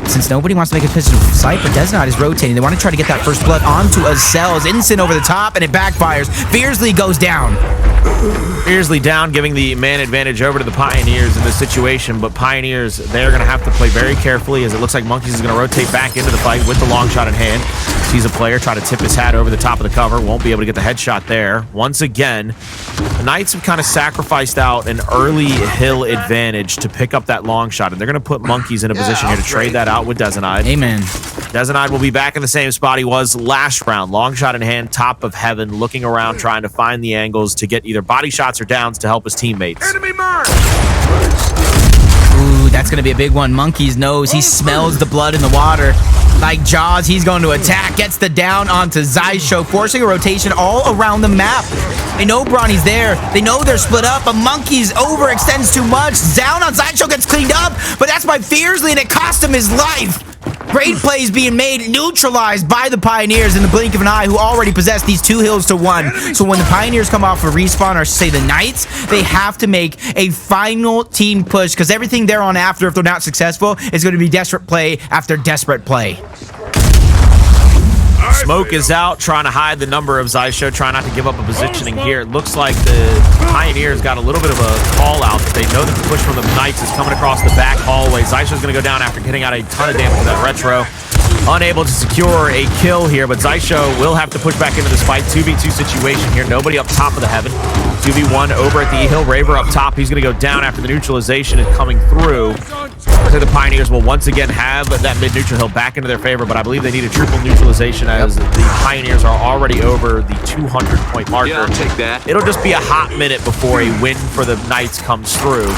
Since nobody wants to make a pistol sight, but Dezenide is rotating. They want to try to get that first blood onto Azel's. Instant over the top, and it backfires. Fiercely goes down. Fiercely down, giving the man advantage over to the Pioneers in this situation, but Pioneers, they're going to have to play very carefully, as it looks like Monkeys is going to rotate back into the fight with the long shot in hand. Sees a player try to tip his hat over the top of the cover. Won't be able to get the headshot there. Once again, the Knights have kind of sacrificed out an early hill advantage to pick up that long shot, and they're going to put Monkeys in a position here to trade that out with Dezenide. Amen. Dezenide will be back in the same spot he was last round. Long shot in hand, top of heaven, looking around, trying to find the angles to get either body shots or downs to help his teammates. Enemy mark! Ooh, that's going to be a big one. Monkeys knows. He smells the blood in the water. Like Jaws, he's going to attack. Gets the down onto Zysho, forcing a rotation all around the map. They know Bronny's there. They know they're split up, but Monkeys overextends too much. Down on Zysho gets cleaned up, but that's by Fiercely, and it cost him his life. Great plays being made, neutralized by the Pioneers in the blink of an eye, who already possess these 2 hills to 1. So when the Pioneers come off a respawn, or say the Knights, they have to make a final team push, because everything they're on after, if they're not successful, is going to be desperate play after desperate play. Smoke is out, trying to hide the number of Zysho, trying not to give up a positioning here. It looks like the Pioneers got a little bit of a call out. They know that the push from the Knights is coming across the back hallway. Zysho's going to go down after getting out a ton of damage with that retro. Unable to secure a kill here, but Zysho will have to push back into this fight. 2v2 situation here. Nobody up top of the heaven. 2v1 over at the E-Hill. Raver up top. He's going to go down after the neutralization is coming through. So the Pioneers will once again have that mid-neutral hill back into their favor, but I believe they need a triple neutralization, as the Pioneers are already over the 200-point marker. Yeah, I'll take that. It'll just be a hot minute before a win for the Knights comes through.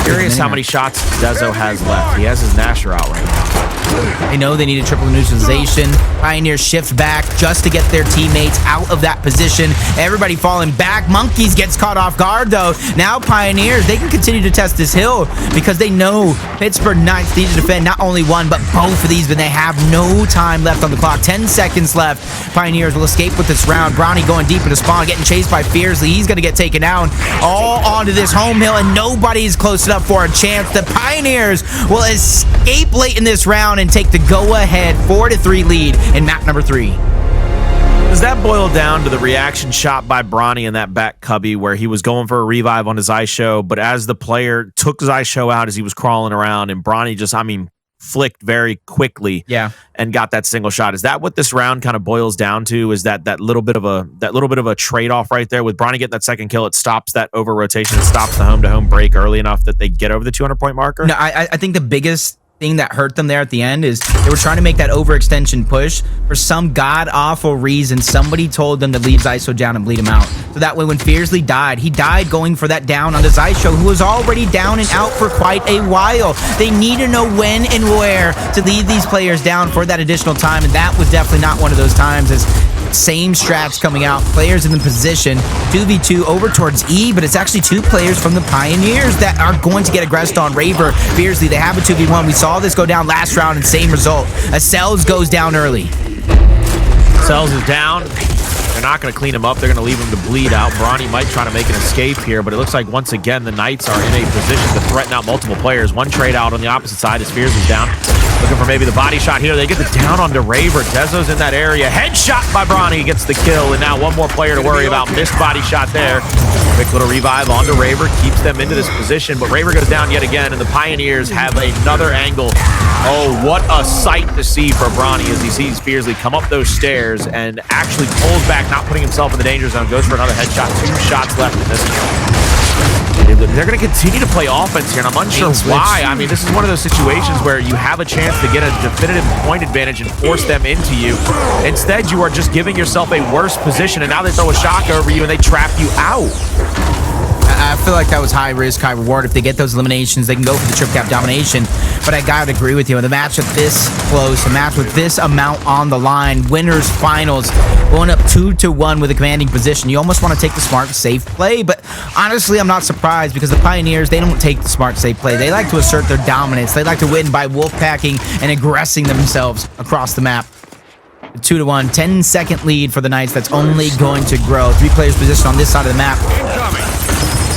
Curious how many shots Dezo has left. He has his Nasher out right now. They know they need a triple neutralization. Pioneers shift back just to get their teammates out of that position. Everybody falling back. Monkeys gets caught off guard, though. Now Pioneers, they can continue to test this hill, because they know Pittsburgh Knights need to defend not only one, but both of these, but they have no time left on the clock. 10 seconds left. Pioneers will escape with this round. Bronny going deep into spawn, getting chased by Fiercely. He's going to get taken down all onto this home hill, and nobody's close enough for a chance. The Pioneers will escape late in this round and take the go-ahead 4-3 lead in map number 3. Does that boil down to the reaction shot by Bronny in that back cubby, where he was going for a revive on his Zysho, but as the player took Zysho out as he was crawling around, and Bronny just, flicked very quickly. Yeah. And got that single shot. Is that what this round kind of boils down to? Is that little bit of a trade-off right there with Bronny getting that second kill? It stops that over rotation. It stops the home-to-home break early enough that they get over the 200-point marker. No, I think the biggest thing that hurt them there at the end is they were trying to make that overextension push. For some god-awful reason, somebody told them to leave Zyso down and bleed him out. So that way when Fiercely died, he died going for that down on the Zyso, who was already down and out for quite a while. They need to know when and where to leave these players down for that additional time, and that was definitely not one of those times. As same strats coming out, players in the position, 2v2 over towards E, but it's actually two players from the Pioneers that are going to get aggressed on Raver. Fiercely, they have a 2v1. We saw this go down last round and same result. Cells goes down early. Cells is down. They're not going to clean him up. They're going to leave him to bleed out. Bronny might try to make an escape here, but it looks like once again the Knights are in a position to threaten out multiple players. One trade out on the opposite side as Fears is down. Looking for maybe the body shot here. They get the down onto Raver. Dezo's in that area. Headshot by Bronny gets the kill, and now one more player to worry about. Missed body shot there. Quick little revive onto Raver. Keeps them into this position, but Raver goes down yet again, and the Pioneers have another angle. Oh, what a sight to see for Bronny as he sees Fearsley come up those stairs and actually pulls back, not putting himself in the danger zone. Goes for another headshot. 2 shots left in this one. They're going to continue to play offense here, and I'm unsure why. I mean, this is one of those situations where you have a chance to get a definitive point advantage and force them into you. Instead, you are just giving yourself a worse position, and now they throw a shock over you and they trap you out. I feel like that was high risk, high reward. If they get those eliminations, they can go for the trip cap domination. But I gotta agree with you. In the match with this close, a match with this amount on the line, winners finals, going up 2-1 with a commanding position, you almost want to take the smart, safe play. But honestly, I'm not surprised because the Pioneers, they don't take the smart, safe play. They like to assert their dominance. They like to win by wolf packing and aggressing themselves across the map. 2-1, 10-second lead for the Knights. That's only going to grow. 3 players positioned on this side of the map.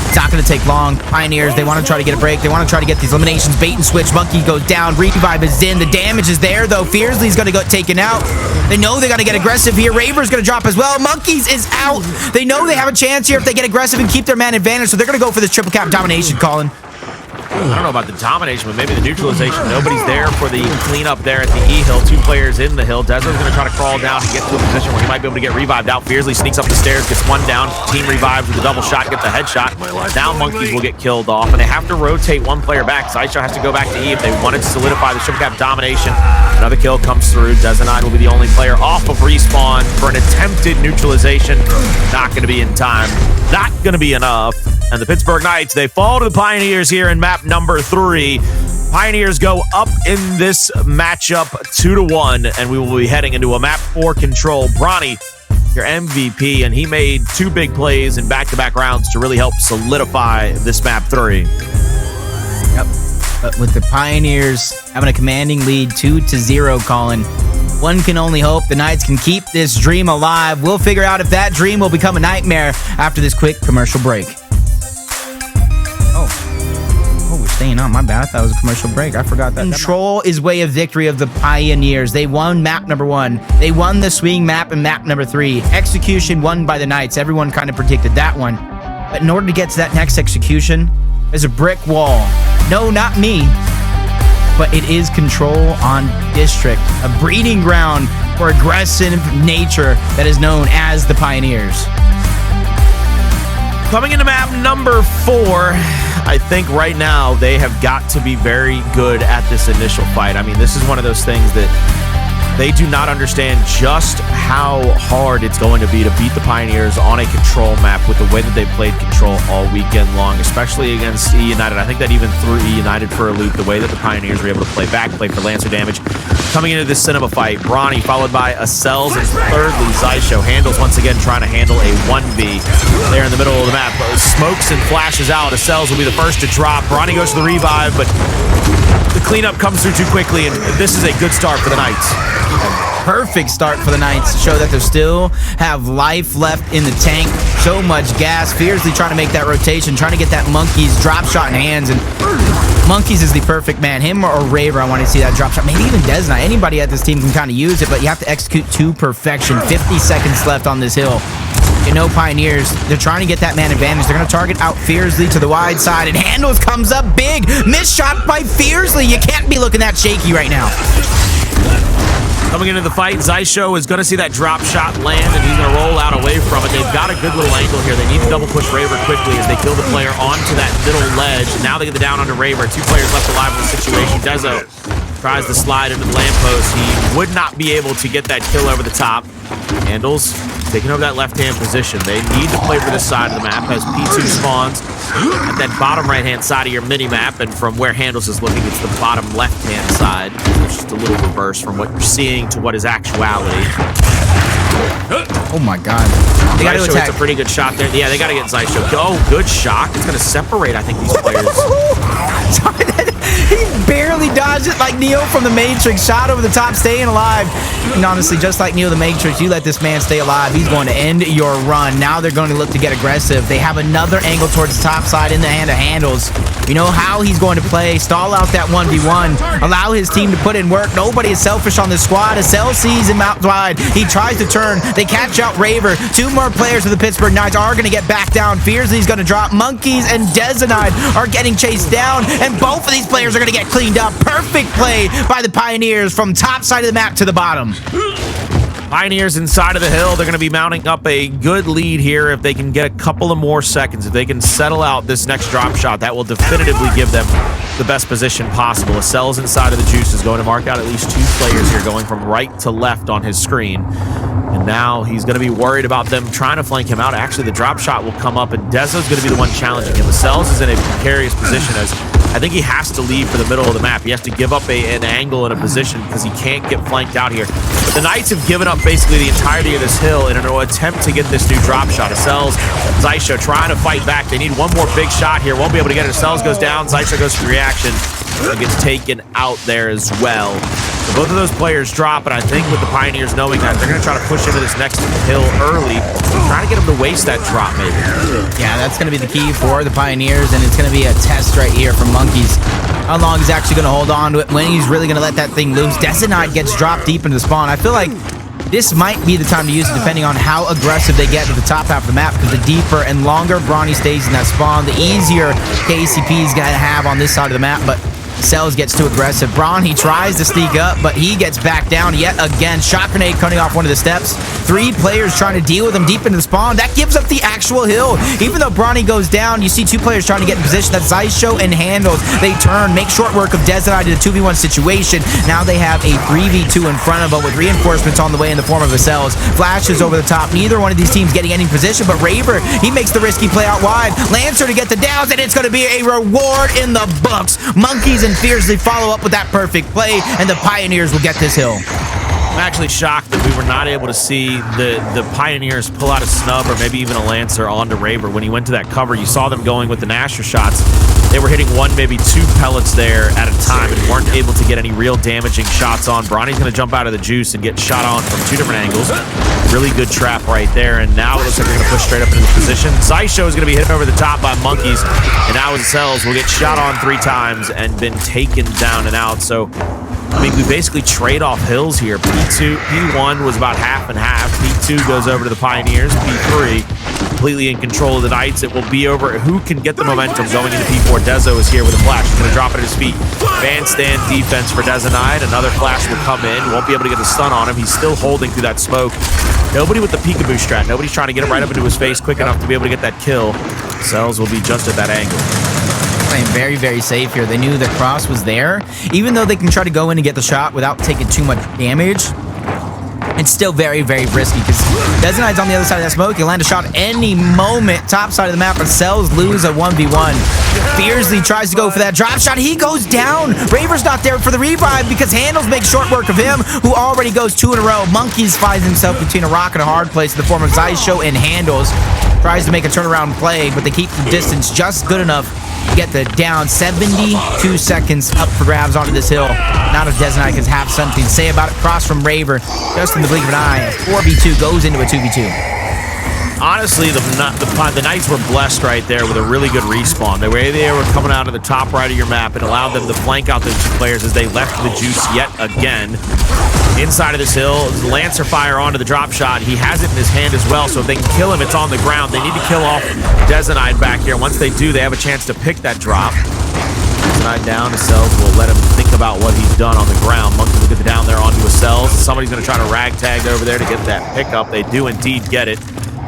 It's not going to take long. Pioneers, they want to try to get a break. They want to try to get these eliminations. Bait and switch. Monkey goes down. Revive is in. The damage is there, though. Fiercely's going to get taken out. They know they got to get aggressive here. Raver's going to drop as well. Monkeys is out. They know they have a chance here if they get aggressive and keep their man advantage, so they're going to go for this triple cap domination, Colin. I don't know about the domination, but maybe the neutralization. Nobody's there for the cleanup there at the E hill. 2 players in the hill. Dezo's going to try to crawl down and get to a position where he might be able to get revived out. Fiercely sneaks up the stairs, gets 1 down. Team revives with a double shot, gets a headshot. Now Monkeys will get killed off, and they have to rotate 1 player back. Zyso has to go back to E if they wanted to solidify the triple cap domination. Another kill comes through. Dezo9 will be the only player off of respawn for an attempted neutralization. Not going to be in time. Not going to be enough. And the Pittsburgh Knights, they fall to the Pioneers here in map number 3. Pioneers go up in this matchup 2-1, and we will be heading into a map 4 control. Bronny, your MVP, and he made 2 big plays in back-to-back rounds to really help solidify this map 3. Yep. But with the Pioneers having a commanding lead 2-0, Colin, one can only hope the Knights can keep this dream alive. We'll figure out if that dream will become a nightmare after this quick commercial break. Oh, we're staying on. My bad. I thought it was a commercial break. I forgot that. Control is way of victory of the Pioneers. They won map number 1. They won the swing map in map number 3. Execution won by the Knights. Everyone kind of predicted that one. But in order to get to that next execution, there's a brick wall. No, not me. But it is control on District, a breeding ground for aggressive nature that is known as the Pioneers. Coming into map number 4, I think right now they have got to be very good at this initial fight. I mean, this is one of those things that they do not understand just how hard it's going to be to beat the Pioneers on a control map with the way that they played control all weekend long, especially against E United. I think that even threw E United for a loop, the way that the Pioneers were able to play back, play for Lancer damage. Coming into this cinema fight, Bronny followed by Cells, and thirdly Zyso. Handles once again trying to handle a 1v there in the middle of the map. Smokes and flashes out. Cells will be the first to drop. Bronny goes to the revive, but the cleanup comes through too quickly, and this is a good start for the Knights. Perfect start for the Knights to show that they still have life left in the tank. So much gas. Fiercely trying to make that rotation, trying to get that Monkeys drop shot in hands, and Monkeys is the perfect man. Him or Raver, I want to see that drop shot. Maybe even Desna. Anybody at this team can kind of use it, but you have to execute to perfection. 50 seconds left on this hill. You know, Pioneers, they're trying to get that man advantage. They're going to target out Fiercely to the wide side, and Handles comes up big. Missed shot by Fiercely. You can't be looking that shaky right now. Coming into the fight, Zysho is going to see that drop shot land, and he's going to roll out away from it. They've got a good little angle here. They need to double push Raver quickly as they kill the player onto that middle ledge. Now they get the down onto Raver. 2 players left alive in the situation. Dezo tries to slide into the lamppost. He would not be able to get that kill over the top. Handles taking over that left-hand position. They need to play for this side of the map as P2 spawns at that bottom right-hand side of your mini-map, and from where Handles is looking, it's the bottom left-hand side. It's just a little reverse from what you're seeing to what is actuality. Oh my god. They got to attack. It's a pretty good shot there. Yeah, they got to get Zysho. Oh, good shock. It's going to separate, I think, these players. He barely dodged it like Neo from the Matrix. Shot over the top, staying alive. And honestly, just like Neo the Matrix, you let this man stay alive, he's going to end your run. Now they're going to look to get aggressive. They have another angle towards the top side in the hand of Handles. You know how he's going to play. Stall out that 1v1. Allow his team to put in work. Nobody is selfish on this squad. As Cell sees him out wide, he tries to turn. They catch out Raver. 2 more players of the Pittsburgh Knights are going to get back down. Fiercely's going to drop. Monkeys and Dezenide are getting chased down, and both of these players are going to get cleaned up. Perfect play by the Pioneers from top side of the map to the bottom. Pioneers inside of the hill. They're going to be mounting up a good lead here if they can get a couple of more seconds. If they can settle out this next drop shot, that will definitively give them the best position possible. Cells inside of the Juice is going to mark out at least 2 players here, going from right to left on his screen. And now he's going to be worried about them trying to flank him out. Actually, the drop shot will come up, and Dezo's going to be the one challenging him. Cells is in a precarious position as I think he has to leave for the middle of the map. He has to give up an angle and a position because he can't get flanked out here. But the Knights have given up basically the entirety of this hill in an attempt to get this new drop shot. Cells, Zysho trying to fight back. They need one more big shot here. Won't be able to get it. Cells goes down. Zysho goes for the reaction and gets taken out there as well. So both of those players drop, and I think with the Pioneers knowing that, they're going to try to push into this next hill early, trying to get them to waste that drop maybe. Yeah, that's going to be the key for the Pioneers, and it's going to be a test right here from Monkeys. How long he's actually going to hold on to it, when he's really going to let that thing loose. Dezenide gets dropped deep into the spawn. I feel like this might be the time to use it depending on how aggressive they get to the top half of the map, because the deeper and longer Brawny stays in that spawn, the easier KCP is going to have on this side of the map. But Cells gets too aggressive. Brawny tries to sneak up, but he gets back down yet again. Shot grenade cutting off one of the steps. 3 players trying to deal with him deep into the spawn. That gives up the actual hill. Even though Brawny goes down, you see 2 players trying to get in position. That's Zysho and Handles. They turn, make short work of Dezenide in a 2v1 situation. Now they have a 3v2 in front of them with reinforcements on the way in the form of the Cells. Flashes over the top. Neither one of these teams getting any position, but Raver, he makes the risky play out wide. Lancer to get the downs, and it's going to be a reward in the books. Monkeys and Fiercely follow up with that perfect play, and the Pioneers will get this hill. I'm actually shocked that we were not able to see the Pioneers pull out a snub or maybe even a Lancer onto Raver. When he went to that cover, you saw them going with the Nasher shots. They were hitting 1, maybe 2 pellets there at a time and weren't able to get any real damaging shots on. Brawny's going to jump out of the Juice and get shot on from 2 different angles. Really good trap right there, and now it looks like they're going to push straight up into the position. Zysho is going to be hit over the top by Monkeys, and now his Cells will get shot on 3 times and been taken down and out. So I mean, we basically trade off hills here. P1 was about half and half. P2 goes over to the Pioneers. P3 completely in control of the Knights. It will be over who can get the momentum going into P4. Dezo is here with a flash. He's going to drop it at his feet. Bandstand defense for Dezenide. Another flash will come in. Won't be able to get the stun on him. He's still holding through that smoke. Nobody with the peekaboo strat. Nobody's trying to get it right up into his face quick enough to be able to get that kill. Cells will be just at that angle. Playing very, very safe here. They knew that Cross was there. Even though they can try to go in and get the shot without taking too much damage, it's still very, very risky because Dezenide's on the other side of that smoke. He'll land a shot any moment. Top side of the map, but Cells lose a 1v1. Fiercely tries to go for that drop shot. He goes down. Raver's not there for the revive because Handles makes short work of him, who already goes 2 in a row. Monkeys finds himself between a rock and a hard place in the form of Zysho and Handles. Tries to make a turnaround play, but they keep the distance just good enough to get the down. 72 seconds up for grabs onto this hill. Now if Dezenide can have something to say about it. Cross from Raver, just in the blink of an eye. 4v2 goes into a 2v2. Honestly, the Knights were blessed right there with a really good respawn. The way they were coming out of the top right of your map, it allowed them to flank out those 2 players as they left the juice yet again. Inside of this hill, Lancer fire onto the drop shot. He has it in his hand as well, so if they can kill him, it's on the ground. They need to kill off Dezenide back here. Once they do, they have a chance to pick that drop. Dezenide down to Cells will let him think about what he's done on the ground. Monkey will get the down there onto a Cells. Somebody's going to try to ragtag over there to get that pickup. They do indeed get it.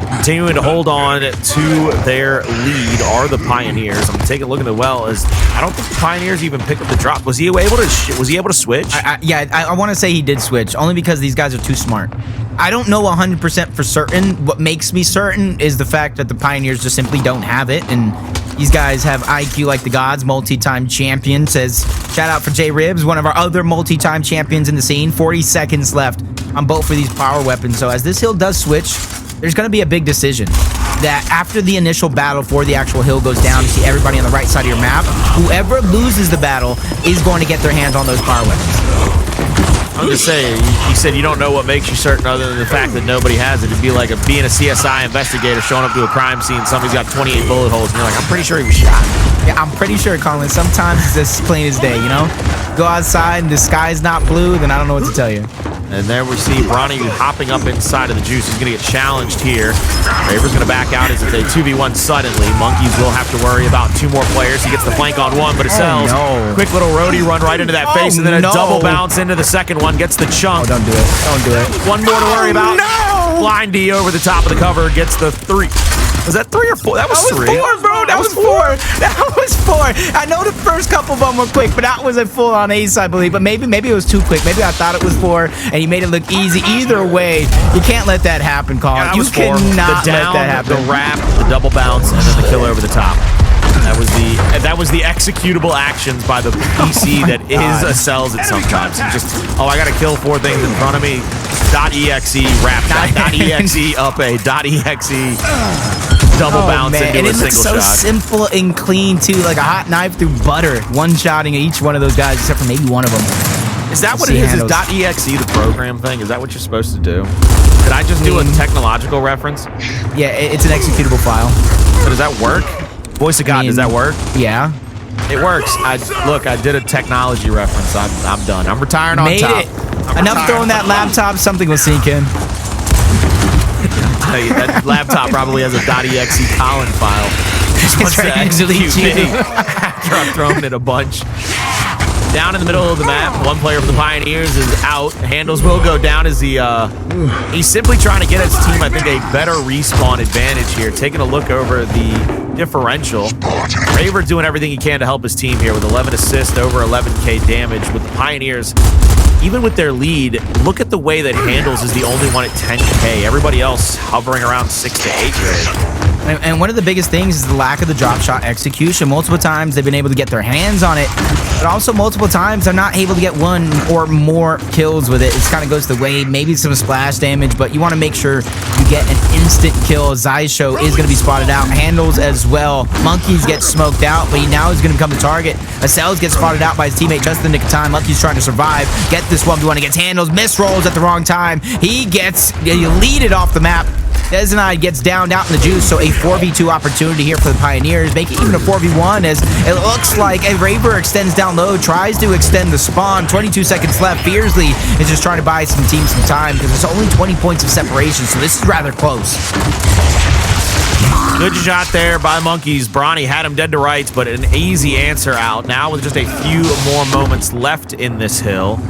Continuing to hold on to their lead are the Pioneers. I'm taking a look at the well. I don't think the Pioneers even picked up the drop. Was he able to switch? I want to say he did switch, only because these guys are too smart. I don't know 100% for certain. What makes me certain is the fact that the Pioneers just simply don't have it, and these guys have IQ like the gods. Multi-time champion says, shout out for J Ribs, one of our other multi-time champions in the scene. 40 seconds left on both of these power weapons. So as this hill does switch, there's going to be a big decision that after the initial battle before the actual hill goes down, you see everybody on the right side of your map. Whoever loses the battle is going to get their hands on those power weapons. I'm just saying, you said you don't know what makes you certain other than the fact that nobody has it. It'd be like being a CSI investigator showing up to a crime scene, somebody's got 28 bullet holes, and you're like, I'm pretty sure he was shot. Yeah, I'm pretty sure, Colin. Sometimes it's as plain as day, you know? Go outside and the sky's not blue, then I don't know what to tell you. And there we see Bronny hopping up inside of the juice. He's going to get challenged here. Raver's going to back out as it's a 2v1 suddenly. Monkeys will have to worry about 2 more players. He gets the flank on 1, but it sells. No. Quick little roadie run right into that face, and then a double bounce into the second one. Gets the chunk. Oh, don't do it. Don't do it. 1 more to worry about. No! Blind D over the top of the cover gets the 3. Was that 3 or 4? That was 3. 4, bro. That was 4. That was 4. I know the first couple of them were quick, but that was a full-on ace, I believe. But maybe it was too quick. Maybe I thought it was 4, and he made it look easy. Either way, you can't let that happen, Colin. Yeah, you cannot let that happen. The wrap, the double bounce, and then the kill over the top. That was the executable actions by the PC that is a Cells it sometimes. You just, I got to kill 4 things in front of me. .exe, wrap shot, .exe, up a, .exe, double bounce man. into and a it looks single so shot. simple and clean, too. Like a hot knife through butter. One-shotting each one of those guys, except for maybe one of them. Is that what it is? Is .exe the program thing? Is that what you're supposed to do? Did I just do a technological reference? Yeah, it's an executable file. So does that work? Voice of God, does that work? Yeah. It works. Look, I did a technology reference. I'm done. I'm retiring on top. Enough throwing that laptop, something will sink in. I'll tell you, that laptop probably has a .exe Colin file. It's right next to you. After I've thrown it a bunch. Down in the middle of the map, 1 player from the Pioneers is out. Handles will go down as he's simply trying to get his team, I think, a better respawn advantage here. Taking a look over the differential. Raver doing everything he can to help his team here with 11 assists, over 11k damage. With the Pioneers, even with their lead, look at the way that Handles is the only one at 10k. Everybody else hovering around 6 to 8k. And one of the biggest things is the lack of the drop shot execution. Multiple times they've been able to get their hands on it, but also multiple times they're not able to get 1 or more kills with it. It kind of goes the way, maybe some splash damage, but you want to make sure you get an instant kill. Zycho is going to be spotted out. Handles as well. Monkeys get smoked out, but he now is going to become the target. Cells gets spotted out by his teammate just in the nick of time. Monkey's trying to survive. Get this 1v1 against Handles. Miss rolls at the wrong time. He gets deleted off the map. Dezenide gets downed out in the juice, so a 4v2 opportunity here for the Pioneers. Make it even a 4v1 as it looks like a Raver extends down low, tries to extend the spawn. 22 seconds left. Fiercely is just trying to buy some teams some time because there's only 20 points of separation, so this is rather close. Good shot there by Monkeys. Bronny had him dead to rights, but an easy answer out. Now with just a few more moments left in this hill,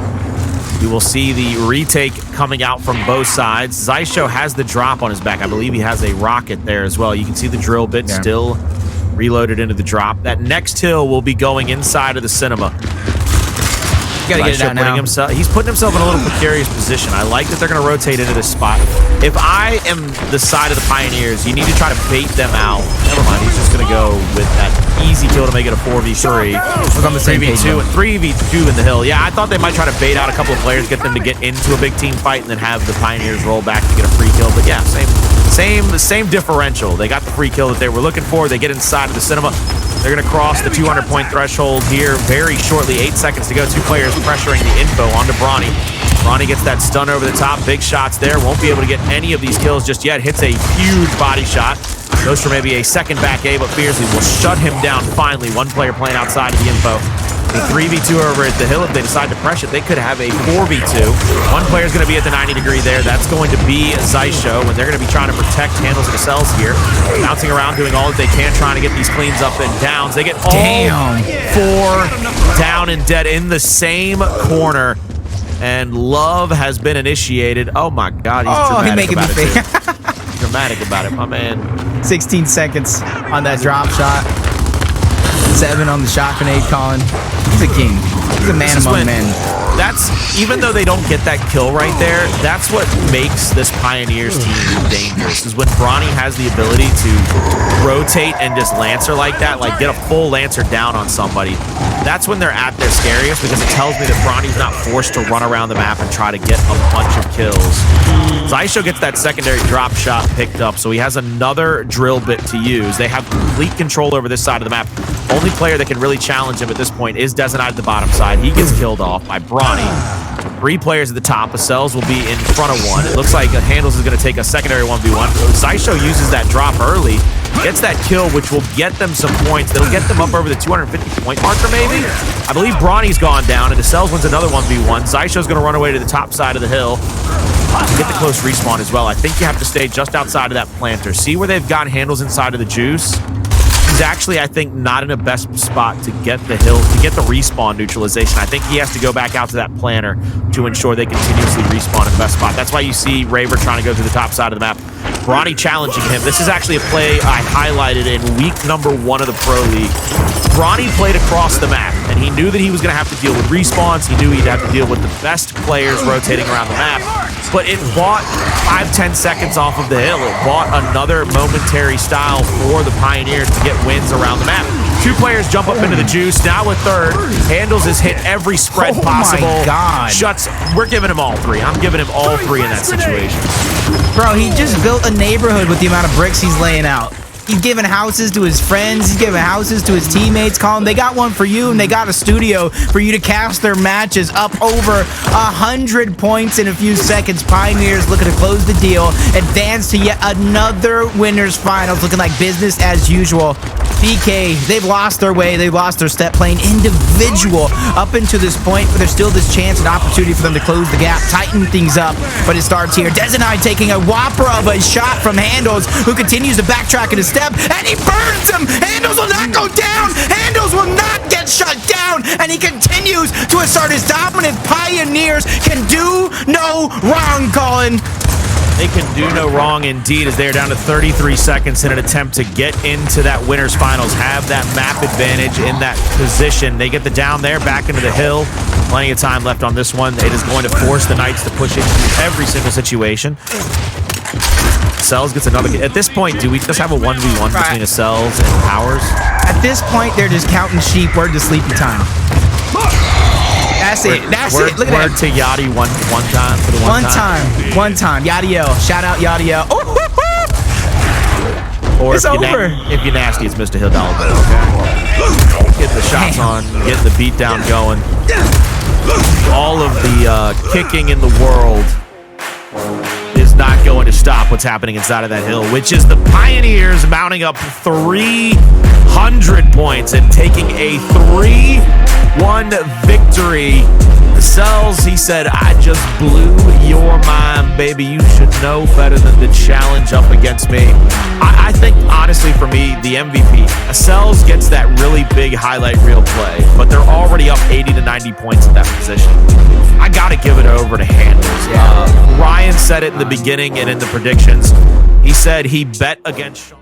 you will see the retake coming out from both sides. Zycho has the drop on his back. I believe he has a rocket there as well. You can see the drill bit still reloaded into the drop. That next hill will be going inside of the cinema. Gotta get it out now. He's putting himself in a little precarious position. I like that they're going to rotate into this spot. If I am the side of the Pioneers, you need to try to bait them out. Never mind, he's just going to go with that easy kill to make it a 4v3. Look on the same 3v2 and 3v2 in the hill. Yeah, I thought they might try to bait out a couple of players, get them to get into a big team fight, and then have the Pioneers roll back to get a free kill. But yeah, same differential. They got the free kill that they were looking for. They get inside of the cinema. They're going to cross the 200-point threshold here very shortly. 8 seconds to go. 2 players pressuring the info onto Bronny. Ronnie gets that stun over the top. Big shots there. Won't be able to get any of these kills just yet. Hits a huge body shot. Goes for maybe a second back A, but Fiercely will shut him down finally. One player playing outside of the info. A 3v2 over at the hill. If they decide to press it, they could have a 4v2. One player's going to be at the 90-degree there. That's going to be Zysho, when they're going to be trying to protect handles of the cells here. Bouncing around, doing all that they can, trying to get these cleans up and downs. They get all 4 down and dead in the same corner. And love has been initiated. Oh my God, he's dramatic about it too. Dramatic about it, my man. 16 seconds on that drop shot. 7 on the shot grenade, Colin. He's a king. He's a man among men. That's, even though they don't get that kill right there, that's what makes this Pioneers team dangerous, is when Bronny has the ability to rotate and just Lancer like that, like get a full Lancer down on somebody. That's when they're at their scariest, because it tells me that Bronny's not forced to run around the map and try to get a bunch of kills. Zysho gets that secondary drop shot picked up, so he has another drill bit to use. They have complete control over this side of the map. Only player that can really challenge him at this point is Dezenite at the bottom side. He gets killed off by Bronny. 3 players at the top. Cells will be in front of 1. It looks like Handles is going to take a secondary 1v1. Zysho uses that drop early, gets that kill, which will get them some points. That'll get them up over the 250-point marker, maybe? I believe Bronny's gone down, and the Cells wins another 1v1. Zysho's going to run away to the top side of the hill. Get the close respawn as well. I think you have to stay just outside of that planter. See where they've got Handles inside of the juice? He's actually, I think, not in a best spot to get the hill, to get the respawn neutralization. I think he has to go back out to that planter to ensure they continuously respawn in the best spot. That's why you see Raver trying to go to the top side of the map. Bronny challenging him. This is actually a play I highlighted in week number 1 of the Pro League. Bronny played across the map, and he knew that he was going to have to deal with respawns. He knew he'd have to deal with the best players rotating around the map. But it bought 5-10 seconds off of the hill. It bought another momentary style for the Pioneers to get wins around the map. 2 players jump up into the juice. Now a third. Handles has hit every spread possible. My God. Shuts. We're giving him all 3. I'm giving him all 3 in that situation. Bro, he just built a neighborhood with the amount of bricks he's laying out. He's giving houses to his friends. He's giving houses to his teammates. Colin, they got one for you, and they got a studio for you to cast their matches up over 100 points in a few seconds. Pioneers looking to close the deal, advance to yet another winners finals, looking like business as usual. PK, they've lost their way. They've lost their step playing individual up into this point, but there's still this chance and opportunity for them to close the gap, tighten things up, but it starts here. Dezenite taking a whopper of a shot from Handles, who continues to backtrack in his step, and he burns him. Handles will not go down. Handles will not get shut down, and he continues to assert his dominance. Pioneers can do no wrong, Colin. They can do no wrong indeed, as they are down to 33 seconds in an attempt to get into that winners finals, have that map advantage in that position. They get the down there, back into the hill. Plenty of time left on this one. It is going to force the Knights to push into every single situation. Cells gets another. At this point, do we just have a 1v1 between the Cells and Powers? At this point, they're just counting sheep. Word to sleepy time. That's it. That's it. Look at that. Word to Yachty one time for the one time. One time. Yadiel. Shout out Yadiel. Oh, or it's over. If you're nasty, it's Mr. Hidalgo. Okay. Getting the shots on, getting the beat down going. All of the kicking in the world is not going to stop what's happening inside of that hill, which is the Pioneers mounting up 300 points and taking a 3-1 victory. The Cells, he said, I just blew your mind, baby. You should know better than to challenge up against me. I think, honestly, for me, the MVP, Cells gets that really big highlight reel play, but they're already up 80 to 90 points at that position. I got to give it over to Handles. Ryan said it in the beginning and in the predictions. He said he bet against